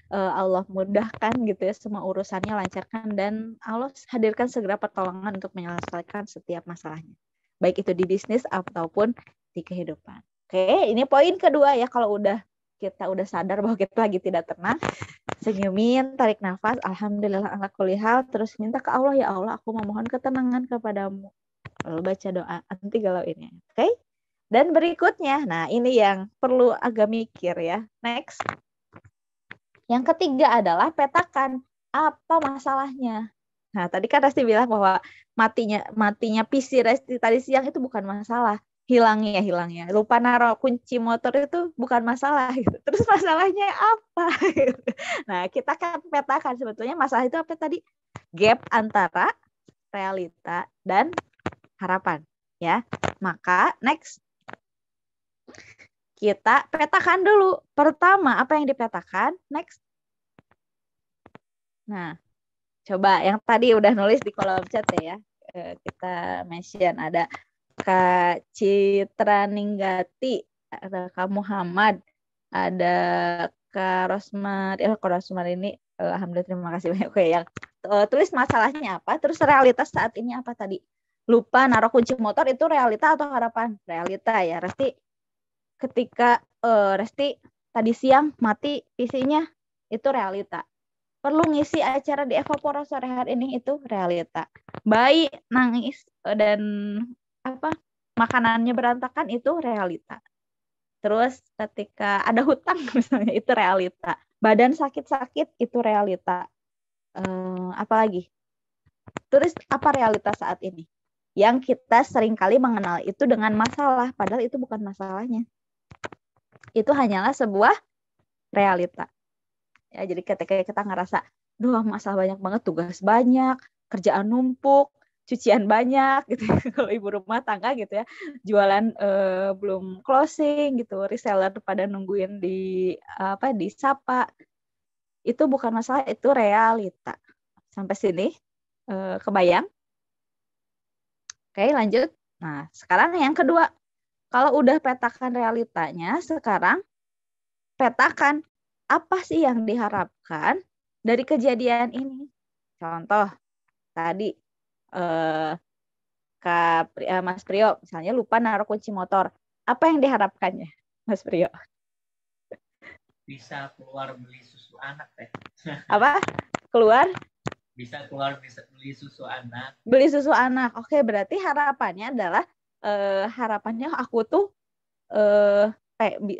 Allah mudahkan gitu ya, semua urusannya lancarkan, dan Allah hadirkan segera pertolongan untuk menyelesaikan setiap masalahnya, baik itu di bisnis ataupun di kehidupan. Oke, ini poin kedua ya, kalau kita udah sadar bahwa kita lagi tidak tenang, senyumin, tarik nafas, alhamdulillah ala kulli hal, terus minta ke Allah, ya Allah, aku memohon ketenangan kepadamu. Lalu baca doa anti galau ini. Oke? Dan berikutnya, nah ini yang perlu agak mikir ya. Next. Yang ketiga adalah petakan apa masalahnya. Nah, tadi kan Resti bilang bahwa matinya PC Resti tadi siang itu bukan masalah. Hilangnya. Lupa naruh kunci motor itu bukan masalah gitu. Terus masalahnya apa? Nah, kita kan petakan sebetulnya masalah itu apa tadi? Gap antara realita dan harapan ya. Maka next kita petakan dulu. Pertama, apa yang dipetakan? Next. Nah, coba yang tadi udah nulis di kolom chat ya. Kita mention ada Kak Citra Ninggati, ada Kak Muhammad, ada Kak Rosmar. Kak Rosmar ini alhamdulillah terima kasih banyak. Oke, yang tulis masalahnya apa, terus realitas saat ini apa tadi? Lupa naruh kunci motor itu realita atau harapan? Realita ya. Resti ketika Resti tadi siang mati PC-nya itu realita. Perlu ngisi acara di Evapora sore hari ini itu realita. Bayi nangis dan makanannya berantakan itu realita. Terus ketika ada hutang misalnya itu realita. Badan sakit-sakit itu realita. Apalagi? Terus apa realitas saat ini? Yang kita seringkali mengenal itu dengan masalah, padahal itu bukan masalahnya. Itu hanyalah sebuah realita. Ya, jadi ketika kita ngerasa, duh masalah banyak banget, tugas banyak, kerjaan numpuk, cucian banyak gitu. Kalau ibu rumah tangga gitu ya, jualan belum closing gitu, reseller pada nungguin di sapa. Itu bukan masalah, itu realita. Sampai sini kebayang? Oke, lanjut. Nah, sekarang yang kedua. Kalau udah petakan realitanya, sekarang petakan apa sih yang diharapkan dari kejadian ini. Contoh, tadi Mas Priyo, misalnya lupa naruh kunci motor. Apa yang diharapkannya, Mas Priyo? Bisa keluar beli susu anak teh. Apa? Keluar? Bisa keluar beli susu anak. Beli susu anak. Oke, berarti harapannya adalah harapannya aku tuh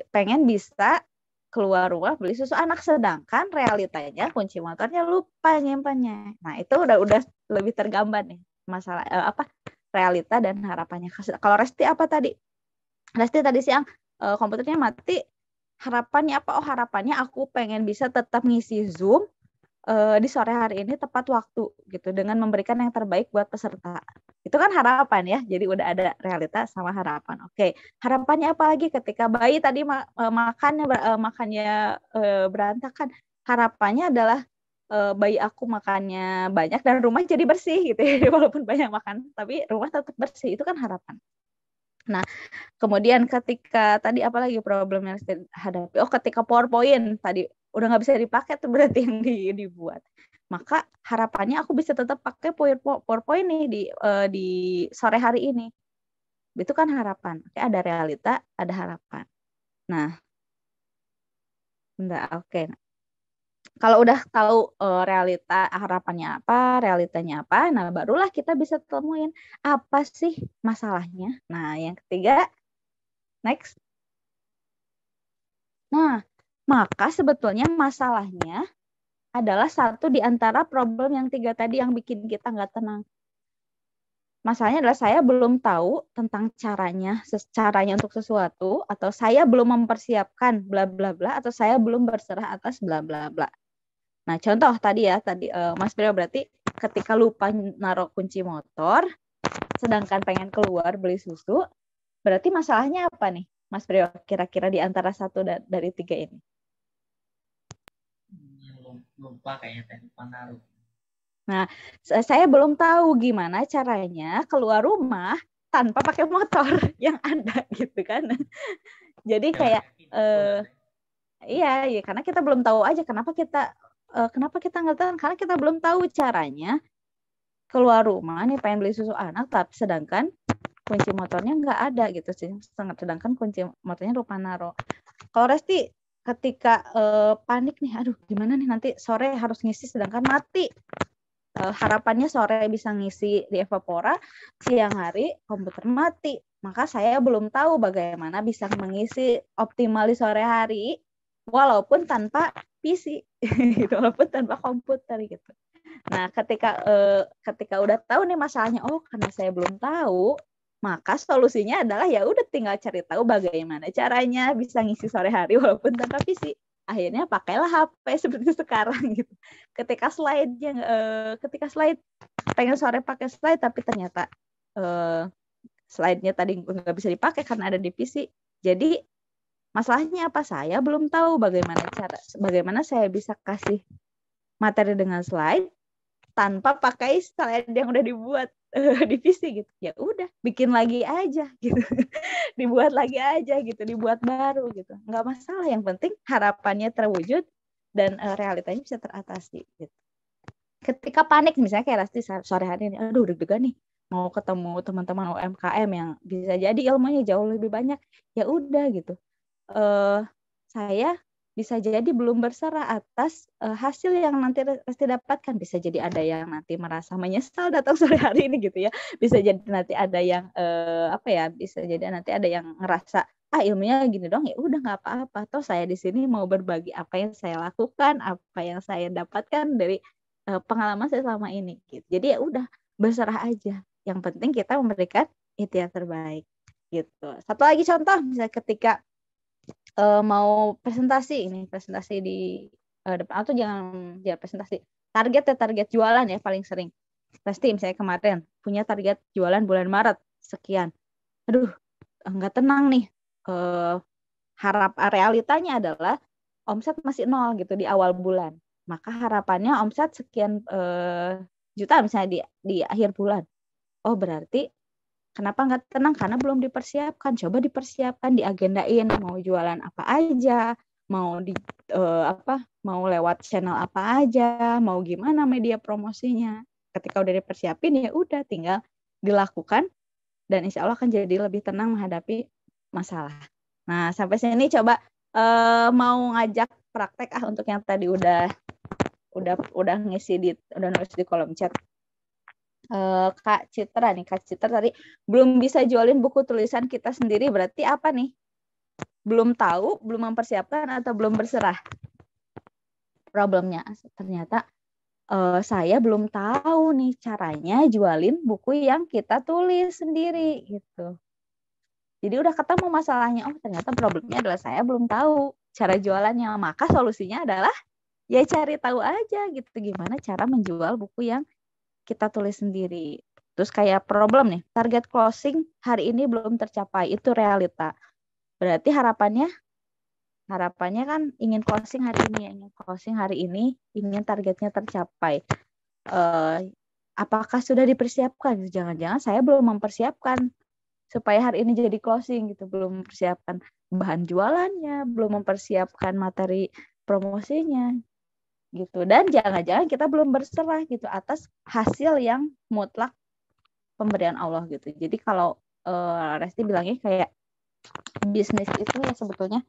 pengen bisa keluar rumah beli susu anak, sedangkan realitanya kunci motornya lupa nyimpannya. Nah, itu udah lebih tergambar nih masalah realita dan harapannya. Kalau Resti apa tadi? Resti tadi siang komputernya mati. Harapannya apa? Oh, harapannya aku pengen bisa tetap ngisi Zoom di sore hari ini tepat waktu gitu, dengan memberikan yang terbaik buat peserta. Itu kan harapan ya. Jadi udah ada realita sama harapan. Oke, harapannya apa lagi ketika bayi tadi makannya berantakan? Harapannya adalah bayi aku makannya banyak dan rumah jadi bersih gitu ya. Walaupun banyak makan, tapi rumah tetap bersih. Itu kan harapan. Nah, kemudian ketika tadi apa lagi problem yang dihadapi? Oh, ketika PowerPoint tadi udah nggak bisa dipakai tuh berarti yang dibuat. Maka harapannya aku bisa tetap pakai PowerPoint nih di sore hari ini. Itu kan harapan. Oke, ada realita, ada harapan. Nah, oke. Kalau udah tahu realita harapannya apa, realitanya apa, nah barulah kita bisa temuin apa sih masalahnya. Nah, yang ketiga, next. Nah, maka sebetulnya masalahnya adalah satu di antara problem yang 3 tadi yang bikin kita nggak tenang. Masalahnya adalah saya belum tahu tentang caranya untuk sesuatu, atau saya belum mempersiapkan bla bla bla, atau saya belum berserah atas bla bla bla. Nah, contoh tadi Mas Brio, berarti ketika lupa naruh kunci motor, sedangkan pengen keluar beli susu, berarti masalahnya apa nih, Mas Brio? Kira-kira di antara satu dari 3 ini. Lupa kayaknya tadi naruh. Nah, saya belum tahu gimana caranya keluar rumah tanpa pakai motor yang ada gitu kan. Jadi kayak iya, karena kita belum tahu aja kenapa kita nggak tahu, karena kita belum tahu caranya keluar rumah nih pengen beli susu anak, tapi sedangkan kunci motornya nggak ada gitu sih. Sedangkan kunci motornya lupa naro. Kalau Resti ketika panik nih, aduh gimana nih nanti sore harus ngisi sedangkan mati. Harapannya sore bisa ngisi di Evapora, siang hari komputer mati. Maka saya belum tahu bagaimana bisa mengisi optimal di sore hari walaupun tanpa PC gitu, walaupun tanpa komputer gitu. Nah, ketika udah tahu nih masalahnya, karena saya belum tahu, maka solusinya adalah ya udah tinggal cari tahu bagaimana caranya bisa ngisi sore hari walaupun tanpa PC. Akhirnya pakailah HP seperti sekarang gitu. Ketika slide pengen sore pakai slide, tapi ternyata slide-nya tadi nggak bisa dipakai karena ada di PC. Jadi masalahnya apa? Saya belum tahu bagaimana saya bisa kasih materi dengan slide tanpa pakai slide yang udah dibuat di PC gitu. Ya udah, bikin lagi aja gitu. Dibuat lagi aja gitu, dibuat baru gitu. Nggak masalah, yang penting harapannya terwujud dan realitanya bisa teratasi gitu. Ketika panik misalnya kayak Rasti sore hari ini, aduh deg-degan nih mau ketemu teman-teman UMKM yang bisa jadi ilmunya jauh lebih banyak, ya udah gitu. Saya bisa jadi belum berserah atas hasil yang nanti Resti dapatkan. Bisa jadi ada yang nanti merasa menyesal datang sore hari ini gitu ya. Bisa jadi nanti ada yang bisa jadi nanti ada yang ngerasa ilmunya gini dong, ya udah nggak apa-apa. Toh saya di sini mau berbagi apa yang saya lakukan, apa yang saya dapatkan dari pengalaman saya selama ini gitu. Jadi ya udah berserah aja. Yang penting kita memberikan ikhtiar terbaik gitu. Satu lagi contoh, misalnya ketika mau presentasi di depan, atau jangan presentasi, target jualan ya paling sering. Pasti misalnya kemarin punya target jualan bulan Maret sekian, aduh nggak tenang nih. Realitanya adalah omset masih 0 gitu di awal bulan, maka harapannya omset sekian juta misalnya di akhir bulan. Berarti kenapa nggak tenang? Karena belum dipersiapkan. Coba dipersiapkan, diagendain mau jualan apa aja, mau mau lewat channel apa aja, mau gimana media promosinya. Ketika udah dipersiapin ya udah tinggal dilakukan, dan insya Allah akan jadi lebih tenang menghadapi masalah. Nah, sampai sini coba mau ngajak praktek untuk yang tadi udah nulis di kolom chat. Kak Citra tadi belum bisa jualin buku tulisan kita sendiri, berarti apa nih? Belum tahu, belum mempersiapkan, atau belum berserah? Problemnya ternyata saya belum tahu nih caranya jualin buku yang kita tulis sendiri gitu. Jadi udah ketemu masalahnya, ternyata problemnya adalah saya belum tahu cara jualannya. Maka solusinya adalah ya cari tahu aja gitu, gimana cara menjual buku yang kita tulis sendiri. Terus kayak problem nih, target closing hari ini belum tercapai, itu realita. Berarti harapannya kan ingin closing hari ini, ingin targetnya tercapai. Apakah sudah dipersiapkan? Jangan-jangan saya belum mempersiapkan supaya hari ini jadi closing gitu, belum mempersiapkan bahan jualannya, belum mempersiapkan materi promosinya gitu. Dan jangan-jangan kita belum berserah gitu atas hasil yang mutlak pemberian Allah gitu. Jadi kalau Resti bilangnya kayak bisnis itu ya sebetulnya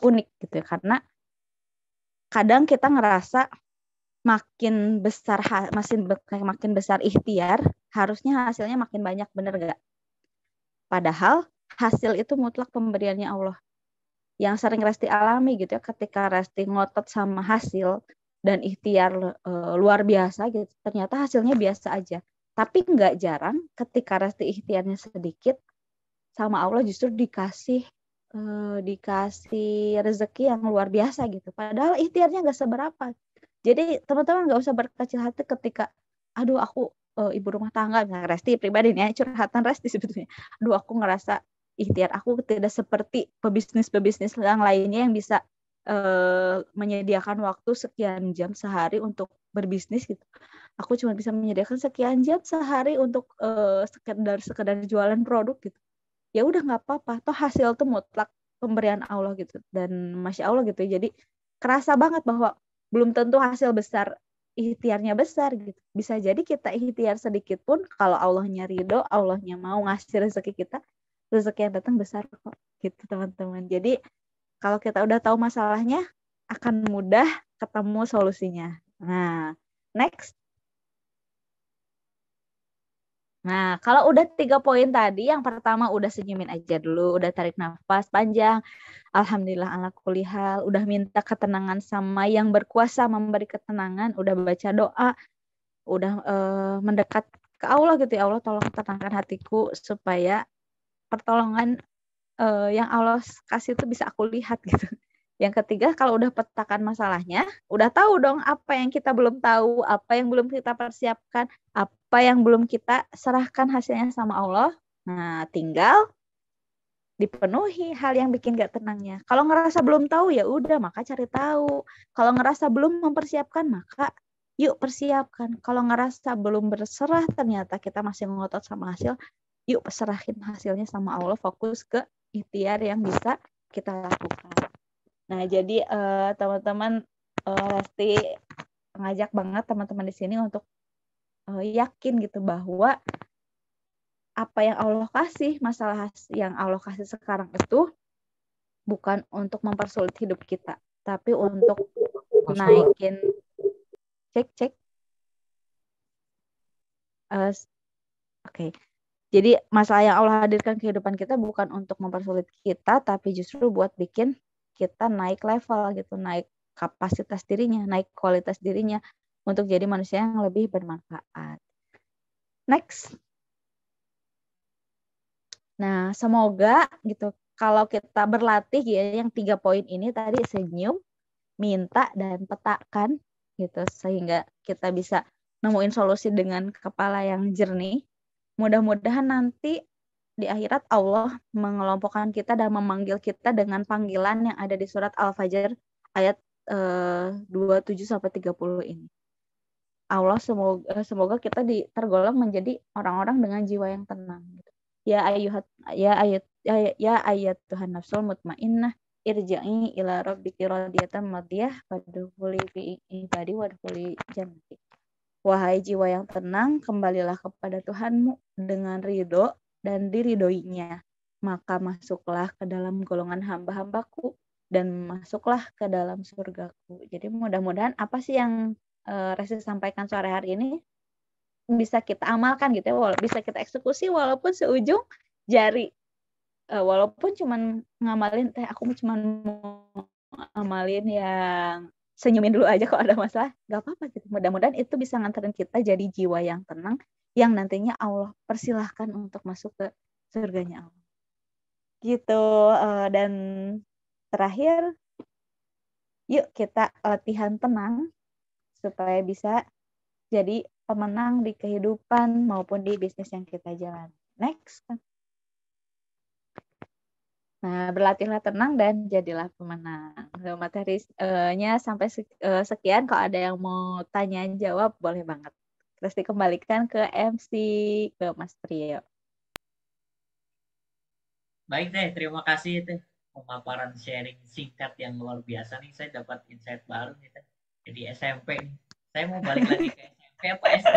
unik gitu ya, karena kadang kita ngerasa makin besar ikhtiar, harusnya hasilnya makin banyak, bener gak? Padahal hasil itu mutlak pemberiannya Allah. yang sering Resti alami gitu ya, ketika Resti ngotot sama hasil dan ikhtiar luar biasa gitu, ternyata hasilnya biasa aja. Tapi nggak jarang ketika Resti ikhtiarnya sedikit, sama Allah justru dikasih rezeki yang luar biasa gitu. Padahal ikhtiarnya nggak seberapa. Jadi teman-teman nggak usah berkecil hati ketika, aduh aku ibu rumah tangga, nggak Resti pribadi nih, curhatan Resti sebetulnya. Aduh aku ngerasa ikhtiar aku tidak seperti pebisnis-pebisnis yang lainnya yang bisa menyediakan waktu sekian jam sehari untuk berbisnis gitu. Aku cuma bisa menyediakan sekian jam sehari untuk sekedar jualan produk gitu. Ya udah nggak apa-apa, toh hasil tuh mutlak pemberian Allah gitu, dan masya Allah gitu. Jadi kerasa banget bahwa belum tentu hasil besar ikhtiarnya besar gitu. Bisa jadi kita ikhtiar sedikit pun, kalau Allahnya ridho, Allahnya mau ngasih rezeki kita, rezeki yang datang besar kok gitu teman-teman. Jadi kalau kita udah tahu masalahnya, akan mudah ketemu solusinya. Nah, next. Nah, kalau udah 3 poin tadi, yang pertama udah senyumin aja dulu, udah tarik nafas panjang, alhamdulillah ala kulli hal, udah minta ketenangan sama yang berkuasa memberi ketenangan, udah baca doa, udah mendekat ke Allah gitu ya, Allah tolong tenangkan hatiku supaya pertolongan yang Allah kasih itu bisa aku lihat gitu. Yang ketiga, kalau udah petakan masalahnya, udah tahu dong apa yang kita belum tahu, apa yang belum kita persiapkan, apa yang belum kita serahkan hasilnya sama Allah. Nah, tinggal dipenuhi hal yang bikin gak tenangnya. Kalau ngerasa belum tahu, ya udah, maka cari tahu. Kalau ngerasa belum mempersiapkan, maka yuk persiapkan. Kalau ngerasa belum berserah, ternyata kita masih ngotot sama hasil, yuk serahin hasilnya sama Allah, fokus ke ikhtiar yang bisa kita lakukan. Nah, jadi teman-teman, Resti ngajak banget teman-teman di sini untuk yakin gitu bahwa apa yang Allah kasih, masalah yang Allah kasih sekarang itu bukan untuk mempersulit hidup kita, tapi untuk naikin cek. Oke. Jadi masalah yang Allah hadirkan ke kehidupan kita bukan untuk mempersulit kita, tapi justru buat bikin kita naik level gitu, naik kapasitas dirinya, naik kualitas dirinya untuk jadi manusia yang lebih bermanfaat. Next. Nah, semoga gitu kalau kita berlatih ya yang 3 poin ini tadi, senyum, minta, dan petakan gitu, sehingga kita bisa nemuin solusi dengan kepala yang jernih. Mudah-mudahan nanti di akhirat Allah mengelompokkan kita dan memanggil kita dengan panggilan yang ada di surat Al-Fajr ayat 27-30 ini. Allah semoga kita tergolong menjadi orang-orang dengan jiwa yang tenang. Ya ayat Tuhan nafsul mutmainnah irja'i ila rabbiki radiyatan mardiyah fadkhuli fi ibadi wadkhuli jannati. Wahai jiwa yang tenang, kembalilah kepada Tuhanmu dengan ridho dan diridhoinya. Maka masuklah ke dalam golongan hamba-hambaku dan masuklah ke dalam surgaku. Jadi mudah-mudahan apa sih yang Resi sampaikan sore hari ini bisa kita amalkan gitu ya, bisa kita eksekusi walaupun seujung jari. Walaupun cuman ngamalin, aku cuman mau ngamalin yang senyumin dulu aja kalau ada masalah, gak apa-apa gitu. Mudah-mudahan itu bisa nganterin kita jadi jiwa yang tenang, yang nantinya Allah persilahkan untuk masuk ke surganya Allah. Gitu. Dan terakhir, yuk kita latihan tenang supaya bisa jadi pemenang di kehidupan maupun di bisnis yang kita jalan. Next. Nah, berlatihlah tenang dan jadilah pemenang. Materinya sampai sekian. Kalau ada yang mau tanya jawab, boleh banget. Terus dikembalikan ke MC, ke Mas Trio. Baik deh, terima kasih teh pemaparan sharing singkat yang luar biasa nih. Saya dapat insight baru nih teh. Jadi SMP nih. Saya mau balik lagi ke SMP apa SD?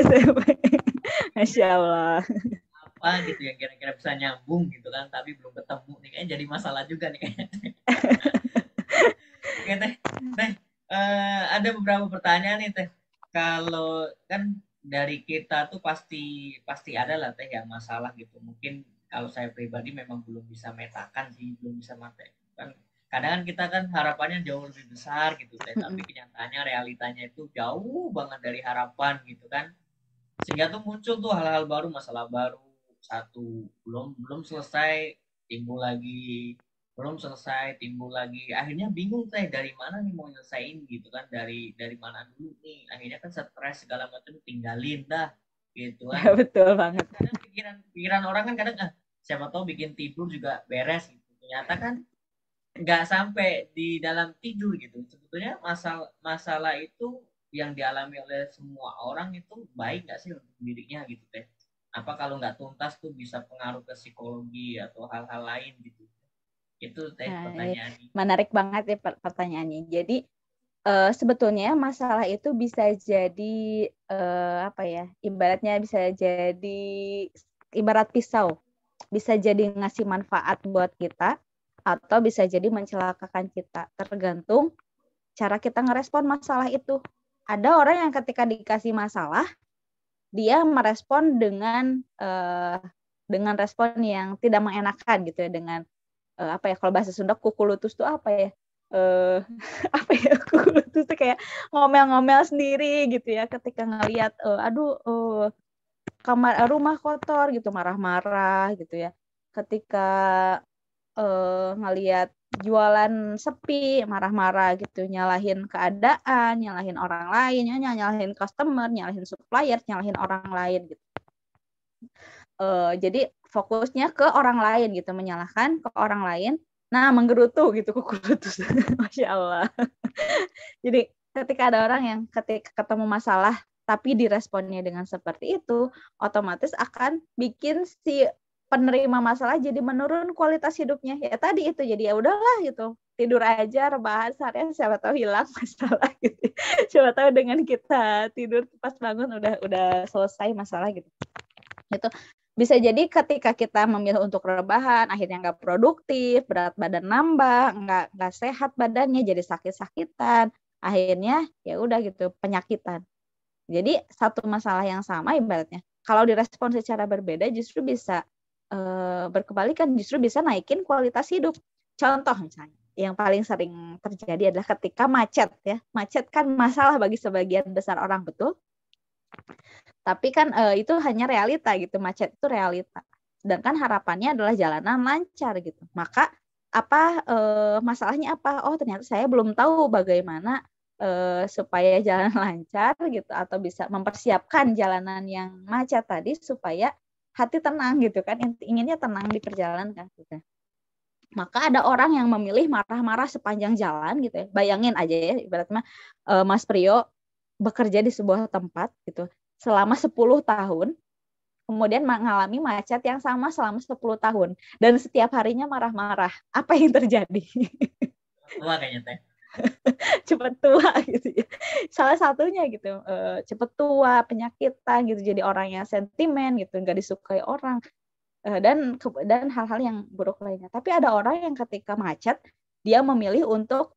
SMP. Masya Allah. Apa gitu yang kira-kira bisa nyambung gitu kan, tapi belum ketemu nih, kayaknya jadi masalah juga nih kayaknya. Oke teh, ada beberapa pertanyaan nih teh. Kalau kan dari kita tuh pasti ada lah teh yang masalah gitu. Mungkin kalau saya pribadi memang belum bisa metakan sih, belum bisa mate kan kadang kan kita kan harapannya jauh lebih besar gitu Teh, tapi kenyataannya realitanya itu jauh banget dari harapan gitu kan, sehingga tuh muncul tuh hal-hal baru, masalah baru, satu belum belum selesai timbul lagi, belum selesai timbul lagi, akhirnya bingung Teh dari mana nih mau nyelesain gitu kan, dari mana dulu nih, akhirnya kan stres segala macam tinggalin dah gitu Ya kan. betul banget. Kadang pikiran orang kan kadang siapa tahu bikin tidur juga beres gitu, ternyata kan nggak sampai di dalam tidur gitu. Sebetulnya masalah itu yang dialami oleh semua orang itu baik nggak sih untuk dirinya gitu Teh? Apa kalau nggak tuntas tuh bisa pengaruh ke psikologi atau hal-hal lain gitu? Itu Teh Nah, pertanyaannya. menarik banget ya pertanyaannya. Jadi sebetulnya masalah itu bisa jadi apa ya? Ibaratnya bisa jadi ibarat pisau. Bisa jadi ngasih manfaat buat kita atau bisa jadi mencelakakan kita. Tergantung cara kita ngerespon masalah itu. Ada orang yang ketika dikasih masalah, dia merespon dengan respon yang tidak mengenakan gitu ya, dengan apa ya, kalau bahasa Sunda kukulutus tuh apa ya? Apa ya, kukulutus tuh kayak ngomel-ngomel sendiri gitu ya ketika ngelihat aduh kamar rumah kotor gitu, marah-marah gitu ya. Ketika ngelihat jualan sepi, marah-marah gitu, nyalahin keadaan, nyalahin orang lain, nyalahin customer, nyalahin supplier, nyalahin orang lain gitu. Jadi fokusnya ke orang lain gitu, menyalahkan ke orang lain. Nah, menggerutu gitu kukurutus. Masya Allah. Jadi ketika ada orang yang ketika ketemu masalah tapi diresponnya dengan seperti itu, otomatis akan bikin si penerima masalah jadi menurun kualitas hidupnya. Ya tadi itu, jadi ya udahlah gitu. Tidur aja, rebahan seharian, siapa tahu hilang masalah gitu. Siapa tahu dengan kita tidur pas bangun udah selesai masalah gitu. Itu bisa jadi ketika kita memilih untuk rebahan, akhirnya nggak produktif, berat badan nambah, nggak sehat badannya, jadi sakit-sakitan, akhirnya ya udah gitu penyakitan. Jadi satu masalah yang sama ibaratnya, kalau direspon secara berbeda justru bisa berkebalikan, justru bisa naikin kualitas hidup. Contoh misalnya, yang paling sering terjadi adalah ketika macet ya, macet kan masalah bagi sebagian besar orang, betul? Tapi kan itu hanya realita gitu, macet itu realita. Sedangkan harapannya adalah jalanan lancar gitu. Maka masalahnya apa? Oh, ternyata saya belum tahu bagaimana supaya jalan lancar gitu, atau bisa mempersiapkan jalanan yang macet tadi supaya hati tenang gitu kan. Inginnya tenang di perjalanan kan gitu. Maka ada orang yang memilih marah-marah sepanjang jalan gitu ya. Bayangin aja ya, ibaratnya Mas Priyo bekerja di sebuah tempat gitu selama 10 tahun, kemudian mengalami macet yang sama selama 10 tahun, dan setiap harinya marah-marah. Apa yang terjadi? Tua kayaknya Teh. Cepet tua gitu ya. Salah satunya gitu, cepet tua, penyakitan gitu, jadi orang yang sentimen gitu, nggak disukai orang, dan hal-hal yang buruk lainnya. Tapi ada orang yang ketika macet, dia memilih untuk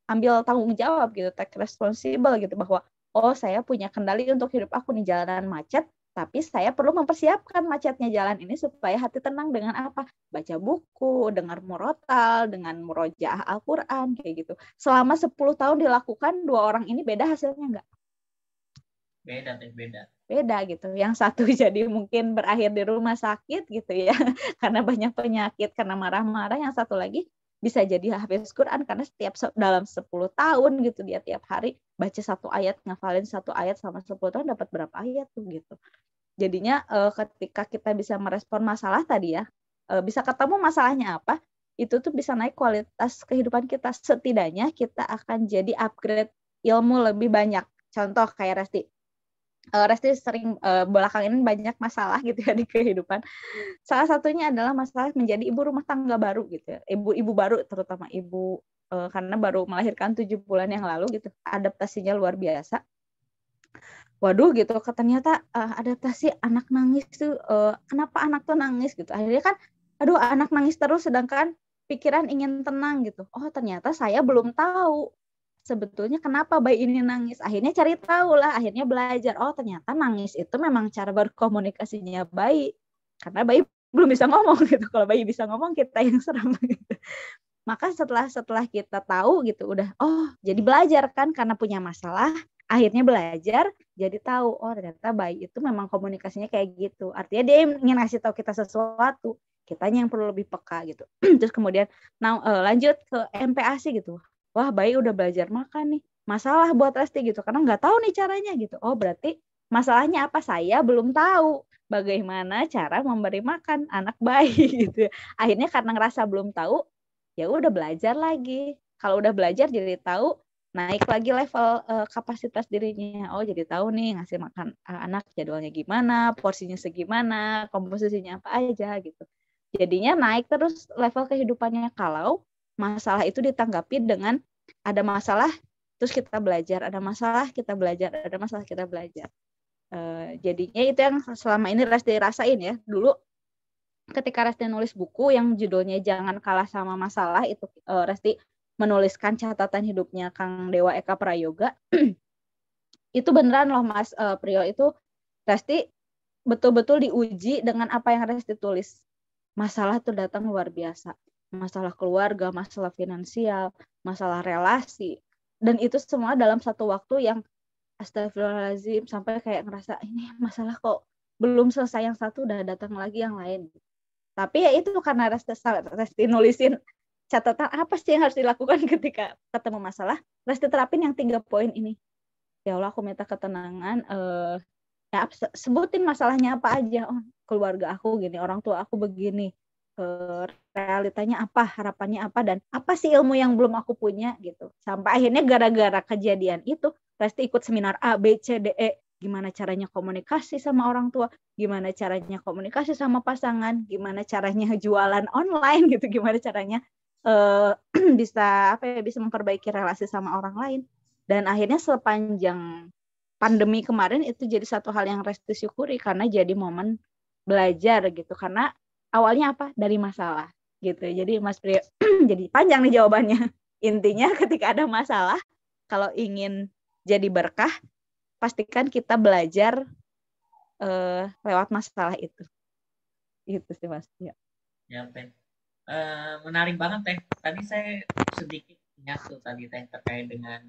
ambil tanggung jawab gitu, take responsible gitu, bahwa oh saya punya kendali untuk hidup aku nih, jalanan macet, tapi saya perlu mempersiapkan macetnya jalan ini supaya hati tenang dengan apa? Baca buku, dengar murotal, dengan murojaah Al-Quran, kayak gitu. Selama 10 tahun dilakukan, dua orang ini beda hasilnya nggak? Beda Teh, beda. Beda gitu. Yang satu jadi mungkin berakhir di rumah sakit gitu ya, karena banyak penyakit, karena marah-marah. Yang satu lagi bisa jadi hafiz Quran, karena dalam 10 tahun gitu dia tiap hari baca satu ayat, ngafalin satu ayat selama 10 tahun, dapat berapa ayat tuh gitu. Jadinya ketika kita bisa merespon masalah tadi ya, bisa ketemu masalahnya apa, itu tuh bisa naik kualitas kehidupan kita. Setidaknya kita akan jadi upgrade ilmu lebih banyak. Contoh kayak Resti sering belakang ini banyak masalah gitu ya di kehidupan. Salah satunya adalah masalah menjadi ibu rumah tangga baru gitu ya. Ibu baru, terutama ibu karena baru melahirkan 7 bulan yang lalu gitu. Adaptasinya luar biasa. Waduh gitu, ternyata adaptasi anak nangis tuh, kenapa anak tuh nangis gitu. Akhirnya kan, aduh anak nangis terus sedangkan pikiran ingin tenang gitu. Oh ternyata saya belum tahu sebetulnya kenapa bayi ini nangis. Akhirnya cari tahu lah, akhirnya belajar. Oh ternyata nangis itu memang cara berkomunikasinya bayi. Karena bayi belum bisa ngomong gitu. Kalau bayi bisa ngomong, kita yang serem gitu. Maka setelah kita tahu gitu udah jadi belajar kan karena punya masalah, akhirnya belajar jadi tahu ternyata bayi itu memang komunikasinya kayak gitu. Artinya dia ingin ngasih tahu kita sesuatu, kitanya yang perlu lebih peka gitu. Terus kemudian lanjut ke MPASI gitu. Wah, bayi udah belajar makan nih. Masalah buat Resti gitu karena nggak tahu nih caranya gitu. Berarti masalahnya apa? Saya belum tahu bagaimana cara memberi makan anak bayi gitu. Akhirnya karena ngerasa belum tahu, ya udah belajar lagi. Kalau udah belajar jadi tahu, naik lagi level kapasitas dirinya. Jadi tahu nih ngasih makan anak jadwalnya gimana, porsinya segimana, komposisinya apa aja gitu. Jadinya naik terus level kehidupannya kalau masalah itu ditanggapi dengan ada masalah terus kita belajar, ada masalah kita belajar, ada masalah kita belajar. Jadinya itu yang selama ini Resti rasain ya. Dulu ketika Resti nulis buku yang judulnya Jangan Kalah Sama Masalah, itu Resti menuliskan catatan hidupnya Kang Dewa Eka Prayoga. Itu beneran loh Mas Priyo, itu Resti betul-betul diuji dengan apa yang Resti tulis. Masalah tuh datang luar biasa. Masalah keluarga, masalah finansial, masalah relasi. Dan itu semua dalam satu waktu yang astagfirullahaladzim, sampai kayak ngerasa ini masalah kok belum selesai yang satu udah datang lagi yang lain. Tapi ya itu karena Resti nulisin catatan apa sih yang harus dilakukan ketika ketemu masalah, Resti terapin yang 3 poin ini. Ya Allah, aku minta ketenangan, ya sebutin masalahnya apa aja. Keluarga aku gini, orang tua aku begini, realitanya apa, harapannya apa, dan apa sih ilmu yang belum aku punya gitu. Sampai akhirnya gara-gara kejadian itu Resti ikut seminar A, B, C, D, E. Gimana caranya komunikasi sama orang tua, gimana caranya komunikasi sama pasangan, gimana caranya jualan online gitu, gimana caranya bisa memperbaiki relasi sama orang lain. Dan akhirnya sepanjang pandemi kemarin itu jadi satu hal yang Resti syukuri karena jadi momen belajar gitu. Karena awalnya apa? Dari masalah gitu. Jadi Mas Priyo, jadi panjang nih jawabannya. Intinya ketika ada masalah, kalau ingin jadi berkah, pastikan kita belajar lewat masalah itu. Itu sih Mas. Ya, Teh. Menarik banget Teh. Tadi saya sedikit ingat tuh tadi Teh terkait dengan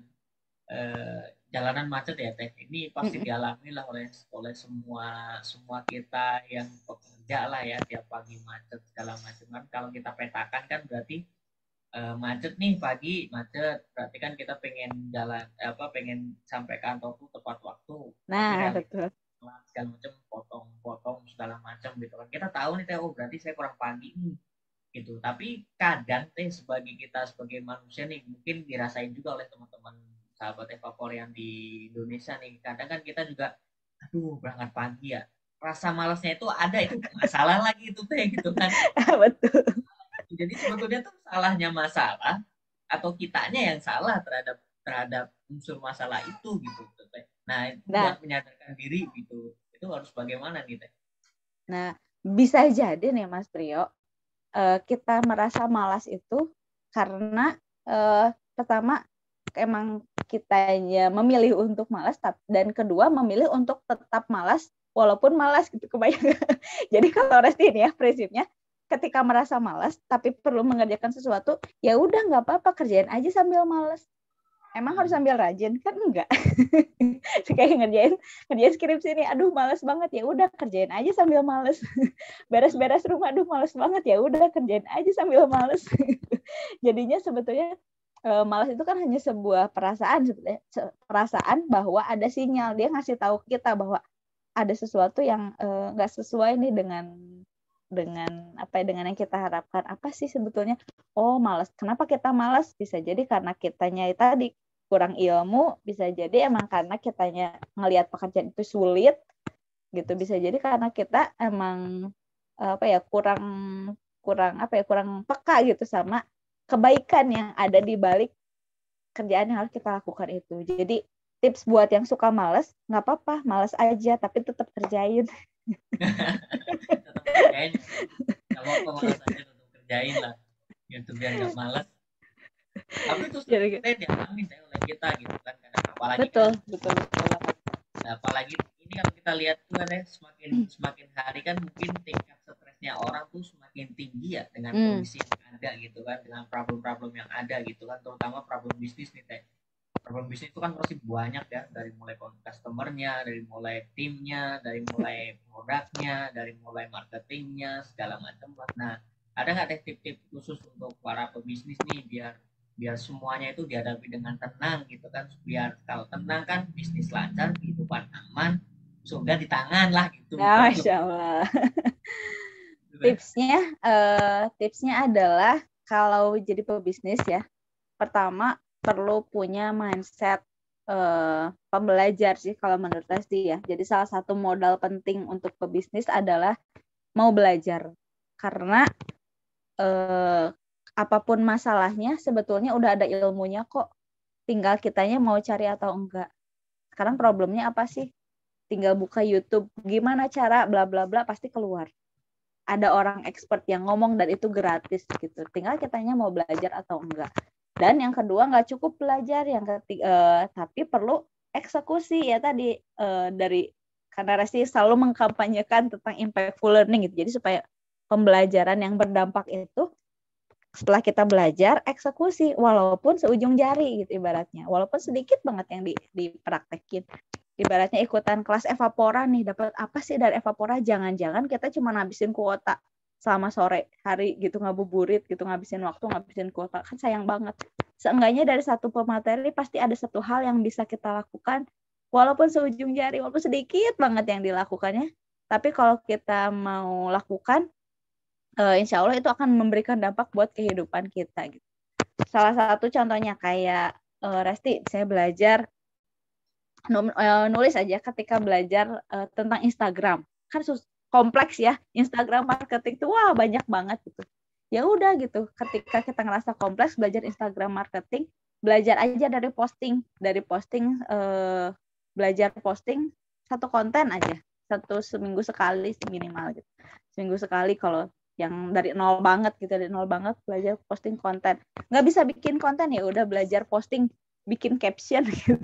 jalanan macet ya Teh. Ini pasti dialami lah oleh semua kita yang pekerja lah ya, tiap pagi macet segala macam kan. Kalau kita petakan kan berarti macet nih pagi, macet berarti kan kita pengen pengen sampai kantor tuh tepat waktu. Nah, betul. Segala macam, potong segala macam gitu kan. Kita tahu nih Teh, berarti saya kurang pagi nih gitu. Tapi kadang Teh sebagai manusia nih, mungkin dirasain juga oleh teman-teman sahabat Evapor yang di Indonesia nih, kadang kan kita juga berangkat pagi ya, rasa malasnya itu ada, itu masalah lagi itu Teh gitu kan. Betul. Jadi sebetulnya tuh salahnya masalah atau kitanya yang salah terhadap unsur masalah itu gitu Teh. Nah, buat menyadarkan diri gitu, itu harus bagaimana nih Teh? Nah, bisa jadi nih Mas Priyo, kita merasa malas itu karena pertama emang kitanya memilih untuk malas, dan kedua memilih untuk tetap malas walaupun malas gitu, kebayang. Jadi kalau Resti ini ya prinsipnya, ketika merasa malas tapi perlu mengerjakan sesuatu, ya udah nggak apa-apa, kerjain aja sambil malas. Emang harus sambil rajin kan? Enggak. Kayak ngerjain skripsi nih, aduh malas banget, ya udah kerjain aja sambil malas. Beres-beres rumah, aduh malas banget, ya udah kerjain aja sambil malas. Jadinya sebetulnya malas itu kan hanya sebuah perasaan sebetulnya, perasaan bahwa ada sinyal, dia ngasih tahu kita bahwa ada sesuatu yang nggak sesuai nih dengan yang kita harapkan. Apa sih sebetulnya? Malas. Kenapa kita malas? Bisa jadi karena kitanya tadi kurang ilmu, bisa jadi emang karena kitanya ngelihat pekerjaan itu sulit gitu, bisa jadi karena kita emang kurang peka gitu sama kebaikan yang ada di balik kerjaan yang harus kita lakukan itu. Jadi tips buat yang suka malas, nggak apa-apa, malas aja tapi tetap kerjain. Tetap kerjain, nggak apa-apa, malas aja tetap kerjain lah gitu biar nggak malas. Tapi itu sebenarnya dialami oleh kita gitu kan, apalagi betul. Nah, apalagi ini kalau kita lihat tuh kan semakin hari kan mungkin tingkat stresnya orang tuh semakin tinggi ya dengan kondisi yang ada gitu kan, dengan problem-problem yang ada gitu kan, terutama problem bisnis nih Teh. Problem bisnis itu kan pasti banyak ya, dari mulai customernya, dari mulai timnya, dari mulai produknya, dari mulai marketingnya, segala macam. Nah, ada nggak Teh tip-tip khusus untuk para pebisnis nih biar biar semuanya itu dihadapi dengan tenang gitu kan, biar kalau tenang kan bisnis lancar, kehidupan aman, surga di tangan lah gitu. Ya, Masya Allah. Tipsnya adalah kalau jadi pebisnis ya, pertama perlu punya mindset pembelajar sih kalau menurut Resti ya. Jadi salah satu modal penting untuk pebisnis adalah mau belajar. Karena apapun masalahnya sebetulnya udah ada ilmunya kok. Tinggal kitanya mau cari atau enggak. Sekarang problemnya apa sih? Tinggal buka YouTube, gimana cara bla bla bla pasti keluar. Ada orang expert yang ngomong dan itu gratis gitu. Tinggal kitanya mau belajar atau enggak. Dan yang kedua nggak cukup belajar, yang ketiga tapi perlu eksekusi ya tadi dari karena Resti selalu mengkampanyekan tentang impactful learning gitu. Jadi supaya pembelajaran yang berdampak itu setelah kita belajar eksekusi walaupun seujung jari gitu ibaratnya. Walaupun sedikit banget yang dipraktekin. Ibaratnya ikutan kelas Evapora nih, dapat apa sih dari Evapora? Jangan-jangan kita cuma ngabisin kuota selama sore hari gitu, ngabuburit gitu, ngabisin waktu, ngabisin kuota, kan sayang banget. Seenggaknya dari satu pemateri pasti ada satu hal yang bisa kita lakukan walaupun seujung jari, walaupun sedikit banget yang dilakukannya, tapi kalau kita mau lakukan insya Allah itu akan memberikan dampak buat kehidupan kita gitu. Salah satu contohnya kayak Resti saya belajar nulis aja ketika belajar tentang Instagram, kan kompleks ya, Instagram marketing tuh wah banyak banget gitu. Ya udah gitu, ketika kita ngerasa kompleks belajar Instagram marketing, belajar aja dari posting belajar posting satu konten aja, seminggu sekali minimal gitu. Seminggu sekali kalau yang dari nol banget gitu, dari nol banget belajar posting konten. Nggak bisa bikin konten ya udah belajar posting, bikin caption gitu.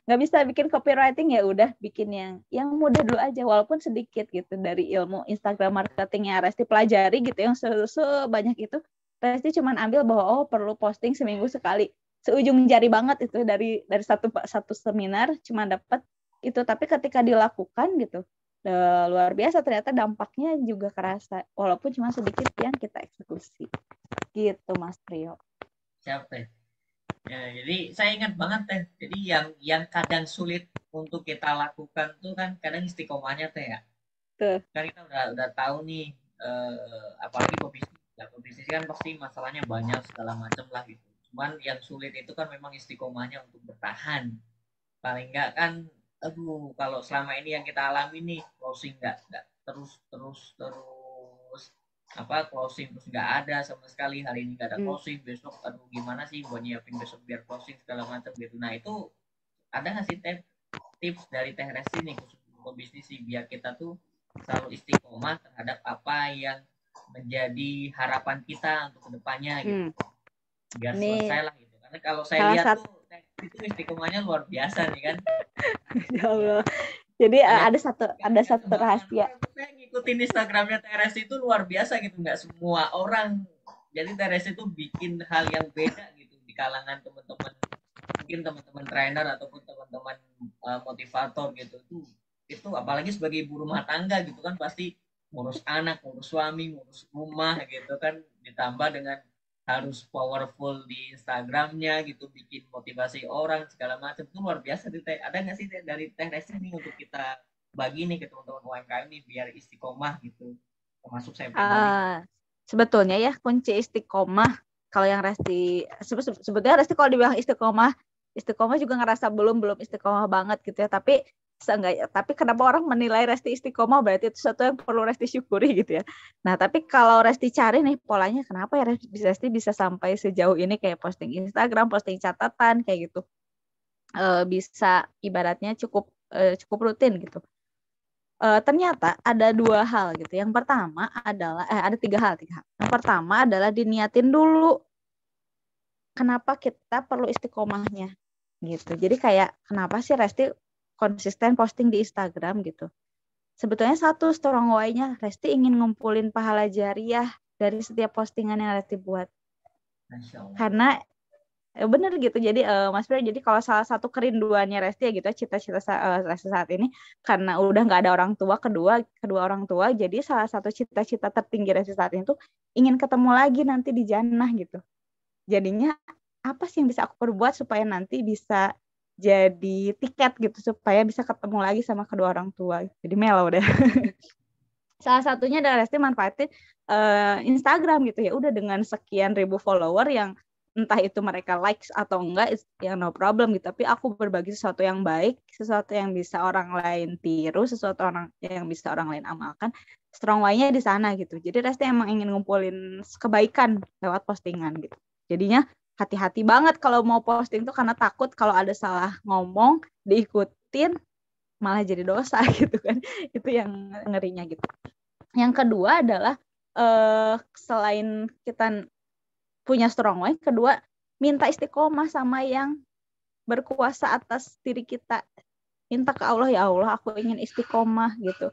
Nggak bisa bikin copywriting ya udah bikin yang mudah dulu aja walaupun sedikit gitu dari ilmu Instagram marketing yang Resti pelajari gitu yang sebanyak itu. Resti cuman ambil bahwa perlu posting seminggu sekali. Seujung jari banget itu dari satu seminar cuma dapat itu, tapi ketika dilakukan gitu luar biasa, ternyata dampaknya juga kerasa walaupun cuma sedikit yang kita eksekusi. Gitu Mas Trio. Siap Teh. Ya, jadi saya ingat banget Teh. Jadi yang kadang sulit untuk kita lakukan tuh kan kadang istiqomahnya Teh ya. Tuh. Kan kita udah tahu nih apalagi pebisnis kan pasti masalahnya banyak segala macam lah gitu. Cuman yang sulit itu kan memang istiqomahnya untuk bertahan. Paling enggak kan kalau selama ini yang kita alami nih closing nggak terus closing terus nggak ada sama sekali, hari ini nggak ada closing, besok gimana sih buat nyiapin besok biar closing segala macam gitu. Nah itu ada nggak sih tips dari Teh Resti nih khusus untuk bisnis sih biar kita tuh selalu istiqomah terhadap apa yang menjadi harapan kita untuk kedepannya gitu, biar selesai lah gitu. Karena kalau saya lihat tuh itu istiqomahnya luar biasa nih kan. Ya Allah. Jadi ada satu rahasia. Saya ngikutin Instagramnya Teh Resti itu luar biasa gitu, nggak semua orang. Jadi Teh Resti itu bikin hal yang beda gitu di kalangan teman-teman, mungkin teman-teman trainer ataupun teman-teman motivator gitu. Itu apalagi sebagai ibu rumah tangga gitu kan pasti ngurus anak, ngurus suami, ngurus rumah gitu kan, ditambah dengan harus powerful di Instagramnya gitu, bikin motivasi orang segala macam, itu luar biasa. Ada nggak sih dari Teh Resti nih untuk kita bagi nih ke teman-teman UMKM nih biar istiqomah gitu, termasuk saya pribadi? Sebetulnya ya kunci istiqomah kalau yang Resti sebetulnya Resti kalau dibilang istiqomah juga ngerasa belum istiqomah banget gitu ya, tapi kenapa orang menilai Resti istiqomah berarti itu sesuatu yang perlu Resti syukuri gitu ya. Nah tapi kalau Resti cari nih polanya, kenapa ya Resti bisa sampai sejauh ini kayak posting Instagram, posting catatan kayak gitu, bisa ibaratnya cukup rutin gitu. Ternyata ada dua hal gitu. Yang pertama adalah ada tiga hal. Yang pertama adalah diniatin dulu kenapa kita perlu istiqomahnya gitu. Jadi kayak kenapa sih Resti konsisten posting di Instagram gitu. Sebetulnya satu strong why-nya Resti ingin ngumpulin pahala jariah dari setiap postingan yang Resti buat. Masya Allah. Karena bener gitu. Jadi Mas Bro, jadi kalau salah satu kerinduannya Resti ya gitu, cita-cita Resti saat ini, karena udah nggak ada orang tua, kedua orang tua, jadi salah satu cita-cita tertinggi Resti saat ini tuh ingin ketemu lagi nanti di jannah gitu. Jadinya apa sih yang bisa aku perbuat supaya nanti bisa jadi tiket gitu, supaya bisa ketemu lagi sama kedua orang tua. Jadi melo deh. Salah satunya adalah Resti manfaatin Instagram gitu ya. Udah dengan sekian ribu follower yang entah itu mereka likes atau enggak, ya no problem gitu. Tapi aku berbagi sesuatu yang baik, sesuatu yang bisa orang lain tiru, sesuatu yang bisa orang lain amalkan. Strong way-nya di sana gitu. Jadi Resti emang ingin ngumpulin kebaikan lewat postingan gitu. Jadinya hati-hati banget kalau mau posting tuh, karena takut kalau ada salah ngomong diikutin malah jadi dosa gitu kan. Itu yang ngerinya gitu. Yang kedua adalah selain kita punya strong way, kedua minta istiqomah sama yang berkuasa atas diri kita. Minta ke Allah, ya Allah aku ingin istiqomah gitu.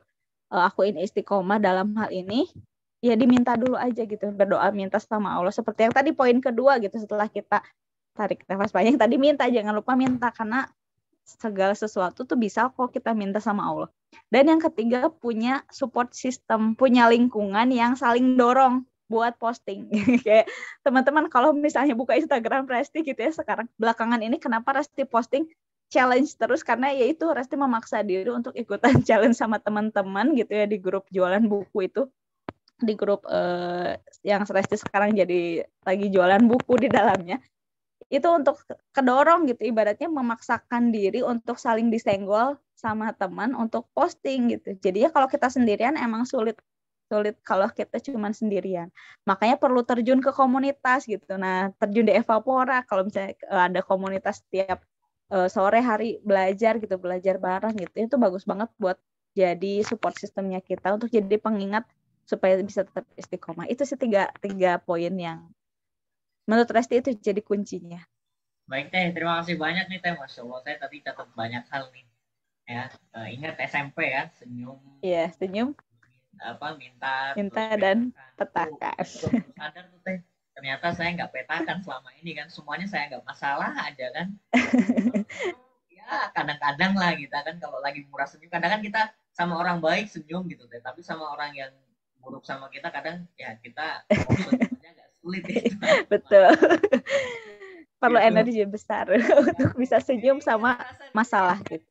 Aku ingin istiqomah dalam hal ini, ya diminta dulu aja gitu, berdoa minta sama Allah. Seperti yang tadi poin kedua gitu, setelah kita tarik nafas panjang tadi, minta, jangan lupa minta, karena segala sesuatu tuh bisa kok kita minta sama Allah. Dan yang ketiga, punya support system, punya lingkungan yang saling dorong buat posting. Kayak teman-teman kalau misalnya buka Instagram Resti gitu ya, sekarang belakangan ini kenapa Resti posting challenge terus, karena yaitu Resti memaksa diri untuk ikutan challenge sama teman-teman gitu ya, di grup jualan buku itu, di grup yang Resti sekarang jadi lagi jualan buku di dalamnya. Itu untuk kedorong gitu, ibaratnya memaksakan diri untuk saling disenggol sama teman untuk posting gitu. Jadi ya kalau kita sendirian emang sulit kalau kita cuma sendirian. Makanya perlu terjun ke komunitas gitu. Nah, terjun di Evapora, kalau misalnya ada komunitas setiap sore hari belajar gitu, belajar bareng gitu, itu bagus banget buat jadi support sistemnya kita, untuk jadi pengingat supaya bisa tetap istiqomah. Itu sih tiga poin yang menurut Resti itu jadi kuncinya. Baik Teh, terima kasih banyak nih Teh. Masya Allah, saya tadi catat banyak hal nih. Ya, ingat SMP ya, senyum. Iya, senyum. Minta Dan petakan. Baru sadar tuh Teh, ternyata saya nggak petakan selama ini kan, semuanya saya nggak masalah aja kan. Ya kadang-kadang lah kita kan kalau lagi murah senyum, kadang kan kita sama orang baik senyum gitu Teh, tapi sama orang yang buruk sama kita kadang ya kita mau senyum aja nggak sulit gitu. Betul. Perlu energi besar untuk bisa senyum sama masalah gitu.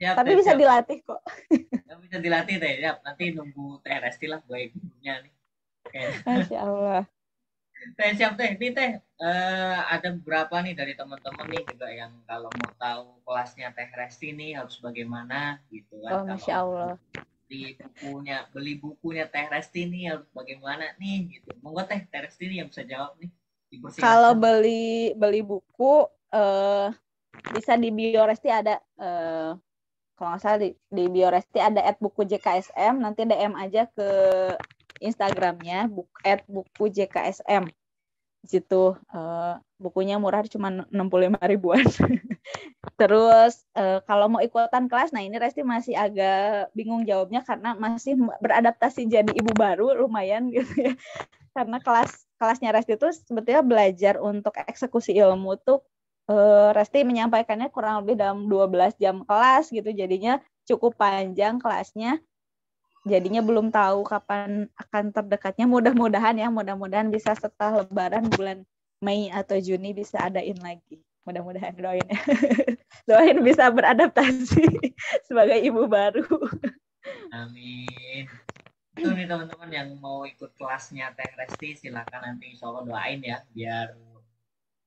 Siap, tapi bisa dilatih kok. Ya, bisa dilatih Teh. Ya, nanti nunggu Teh Resti lah gue gurunya nih. Masya Allah. Teh siap Teh. Ini Teh ada beberapa nih dari teman-teman nih juga yang kalau mau tahu kelasnya Teh Resti nih harus bagaimana gitu kan. Masya Allah. Beli bukunya Teh Resti nih harus bagaimana nih gitu. Monggo Teh Resti nih yang bisa jawab nih. Kalau beli buku bisa di bio Resti ada, kalau nggak salah di bio Resti ada @buku_JKSM, nanti DM aja ke Instagramnya @buku_JKSM. Di situ bukunya murah, cuma 65 ribuan. Terus kalau mau ikutan kelas, nah ini Resti masih agak bingung jawabnya karena masih beradaptasi jadi ibu baru lumayan gitu ya. Karena kelasnya Resti itu sebetulnya belajar untuk eksekusi ilmu tuh, Resti menyampaikannya kurang lebih dalam 12 jam kelas gitu, jadinya cukup panjang kelasnya. Jadinya belum tahu kapan akan terdekatnya, mudah-mudahan bisa setelah Lebaran bulan Mei atau Juni bisa adain lagi. Mudah-mudahan, doain ya. Doain bisa beradaptasi sebagai ibu baru. Amin. Itu nih teman-teman yang mau ikut kelasnya Teh Resti, silakan nanti insya Allah doain ya, biar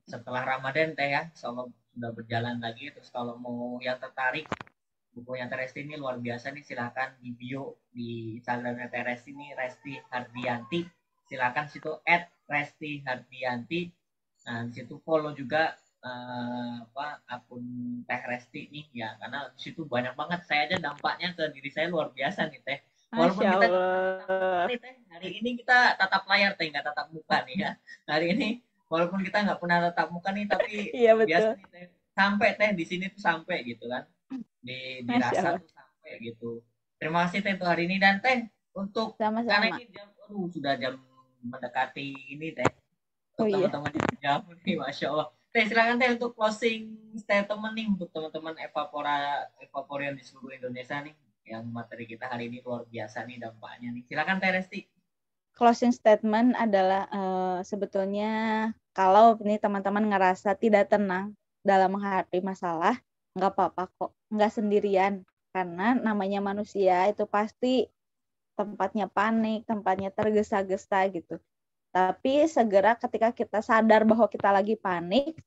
setelah Ramadan Teh ya, insya Allah sudah berjalan lagi. Terus kalau mau yang tertarik bukunya Teh Resti ini luar biasa nih, silakan di bio di Instagramnya Teh Resti ini, Resti Hardianti. Silakan situ @RestiHardianti. Nah, di situ follow juga akun Teh Resti nih ya, karena di situ banyak banget. Saya aja dampaknya ke diri saya luar biasa nih Teh. Walaupun kita nih Teh, hari ini kita tatap layar Teh, nggak tatap muka nih ya. Hari ini walaupun kita nggak pernah tatap muka nih, tapi iya, biasa nih Teh, sampai Teh di sini tuh sampai gitu kan, dirasa tuh sampai gitu. Terima kasih Teh untuk hari ini, dan Teh untuk sama-sama. karena ini sudah jam mendekati ini Teh. Oh Untuk iya. teman-teman yang jauh nih, Masya Allah. Teh, silakan Teh untuk closing statement nih untuk teman-teman Evaporian di seluruh Indonesia nih. Yang materi kita hari ini luar biasa nih dampaknya nih. Silakan Teh Resti. Closing statement adalah sebetulnya kalau nih teman-teman ngerasa tidak tenang dalam menghadapi masalah, nggak apa-apa kok, nggak sendirian. Karena namanya manusia itu pasti tempatnya panik, tempatnya tergesa-gesa gitu. Tapi segera ketika kita sadar bahwa kita lagi panik,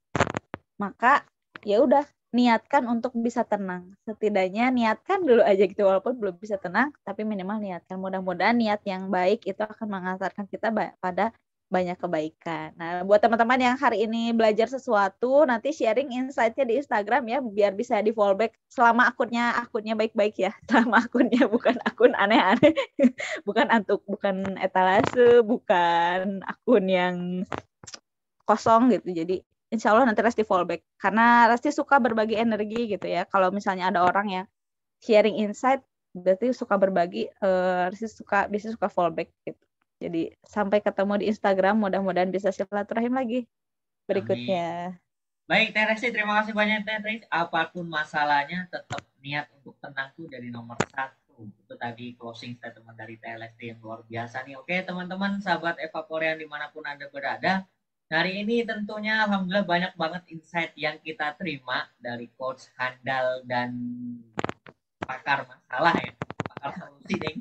maka ya udah niatkan untuk bisa tenang. Setidaknya niatkan dulu aja gitu, walaupun belum bisa tenang, tapi minimal niatkan. Mudah-mudahan niat yang baik itu akan mengantarkan kita pada banyak kebaikan. Nah, buat teman-teman yang hari ini belajar sesuatu, nanti sharing insight-nya di Instagram ya, biar bisa di follow back selama akunnya baik-baik ya. Selama akunnya bukan akun aneh-aneh, bukan etalase, bukan akun yang kosong gitu. Jadi insya Allah nanti Resti follow back. Karena Resti suka berbagi energi gitu ya. Kalau misalnya ada orang yang sharing insight, berarti suka berbagi, Resti bisa suka follow back gitu. Jadi sampai ketemu di Instagram, mudah-mudahan bisa silaturahim lagi berikutnya. Amin. Baik Teh Resti, terima kasih banyak Teh Resti. Apapun masalahnya, tetap niat untuk tenang tuh dari nomor 1. Itu tadi closing statement dari Teh Resti yang luar biasa nih. Oke teman-teman, sahabat Evaporian dimanapun Anda berada. Hari ini tentunya alhamdulillah banyak banget insight yang kita terima dari coach handal dan pakar masalah ya. Pakar solusi deh.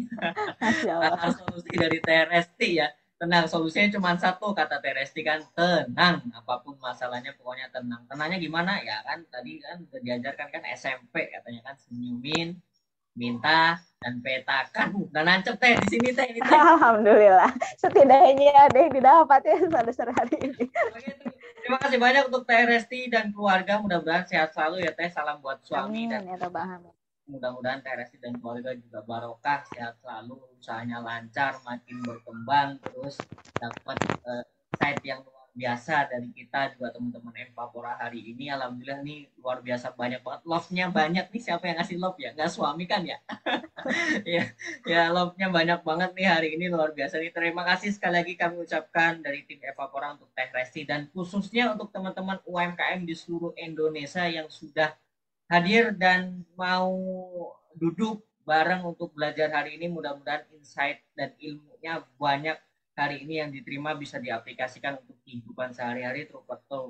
Pakar solusi dari Teh Resti ya. Tenang, solusinya cuma satu, kata Teh Resti kan, tenang. Apapun masalahnya pokoknya tenang. Tenangnya gimana? Ya kan tadi kan udah diajarkan kan SMP katanya kan, senyumin, minta, dan petakan. Udah nancep Teh di sini Teh. Alhamdulillah. Setidaknya ada yang didapat ya pada sore hari ini. Terima kasih banyak untuk Teh Resti dan keluarga. Mudah-mudahan sehat selalu ya Teh. Salam buat suami. Amin, dan ya Rabbi. Mudah-mudahan Teh Resti dan keluarga juga barokah, sehat selalu, usahanya lancar, makin berkembang, terus dapat insight yang luar biasa dari kita juga teman-teman Evapora hari ini. Alhamdulillah nih luar biasa, banyak banget love-nya, banyak nih. Siapa yang ngasih love ya? Nggak suami kan ya? ya love-nya banyak banget nih hari ini, luar biasa nih. Terima kasih sekali lagi kami ucapkan dari tim Evapora untuk Teh Resti dan khususnya untuk teman-teman UMKM di seluruh Indonesia yang sudah hadir dan mau duduk bareng untuk belajar hari ini. Mudah-mudahan insight dan ilmunya banyak hari ini yang diterima bisa diaplikasikan untuk kehidupan sehari-hari,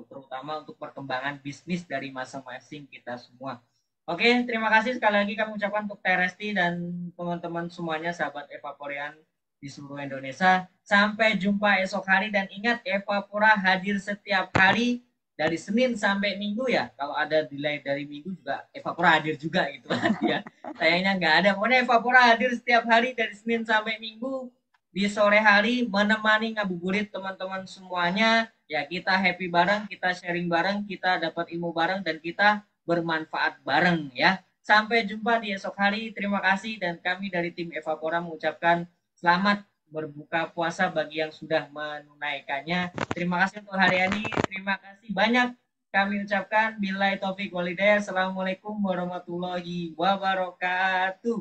terutama untuk perkembangan bisnis dari masing-masing kita semua. Oke, terima kasih sekali lagi kami ucapkan untuk Teh Resti dan teman-teman semuanya, sahabat Evaporian di seluruh Indonesia. Sampai jumpa esok hari dan ingat, Evapora hadir setiap hari dari Senin sampai Minggu ya. Kalau ada delay dari Minggu juga Evapora hadir juga gitu ya. Sayangnya nggak ada. Pokoknya Evapora hadir setiap hari dari Senin sampai Minggu di sore hari menemani ngabuburit teman-teman semuanya. Ya kita happy bareng, kita sharing bareng, kita dapat ilmu bareng dan kita bermanfaat bareng ya. Sampai jumpa di esok hari. Terima kasih dan kami dari tim Evapora mengucapkan selamat berbuka puasa bagi yang sudah menunaikannya. Terima kasih untuk hari ini. Terima kasih banyak kami ucapkan. Billahi taufik walhidayah. Assalamualaikum warahmatullahi wabarakatuh.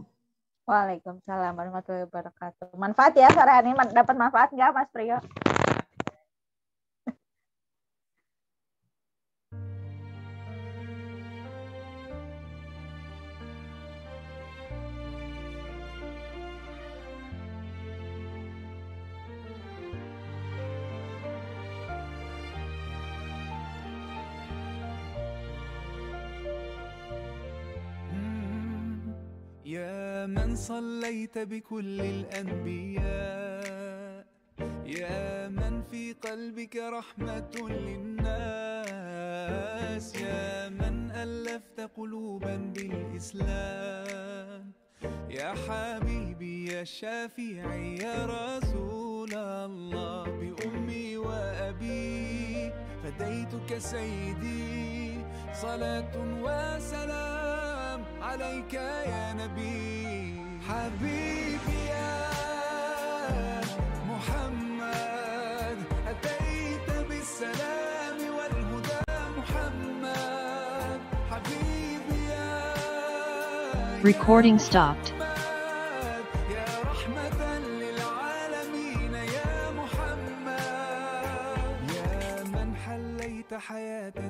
Waalaikumsalam warahmatullahi wabarakatuh. Manfaat ya sore hari ini. Dapat manfaat nggak Mas Priyo? يا من صليت بكل الأنبياء، يا من في قلبك رحمة للناس، يا من ألفت قلوبا بالإسلام، يا حبيبي يا شافعي يا رسول الله، بأمي وأبي فديتك سيدي، صلاة وسلام عليك يا نبي. حبيبي يا محمد أتيت بالسلام والهدى محمد. حبيبي يا Recording stopped. يا رحمة للعالمين يا محمد. عشت حياتنا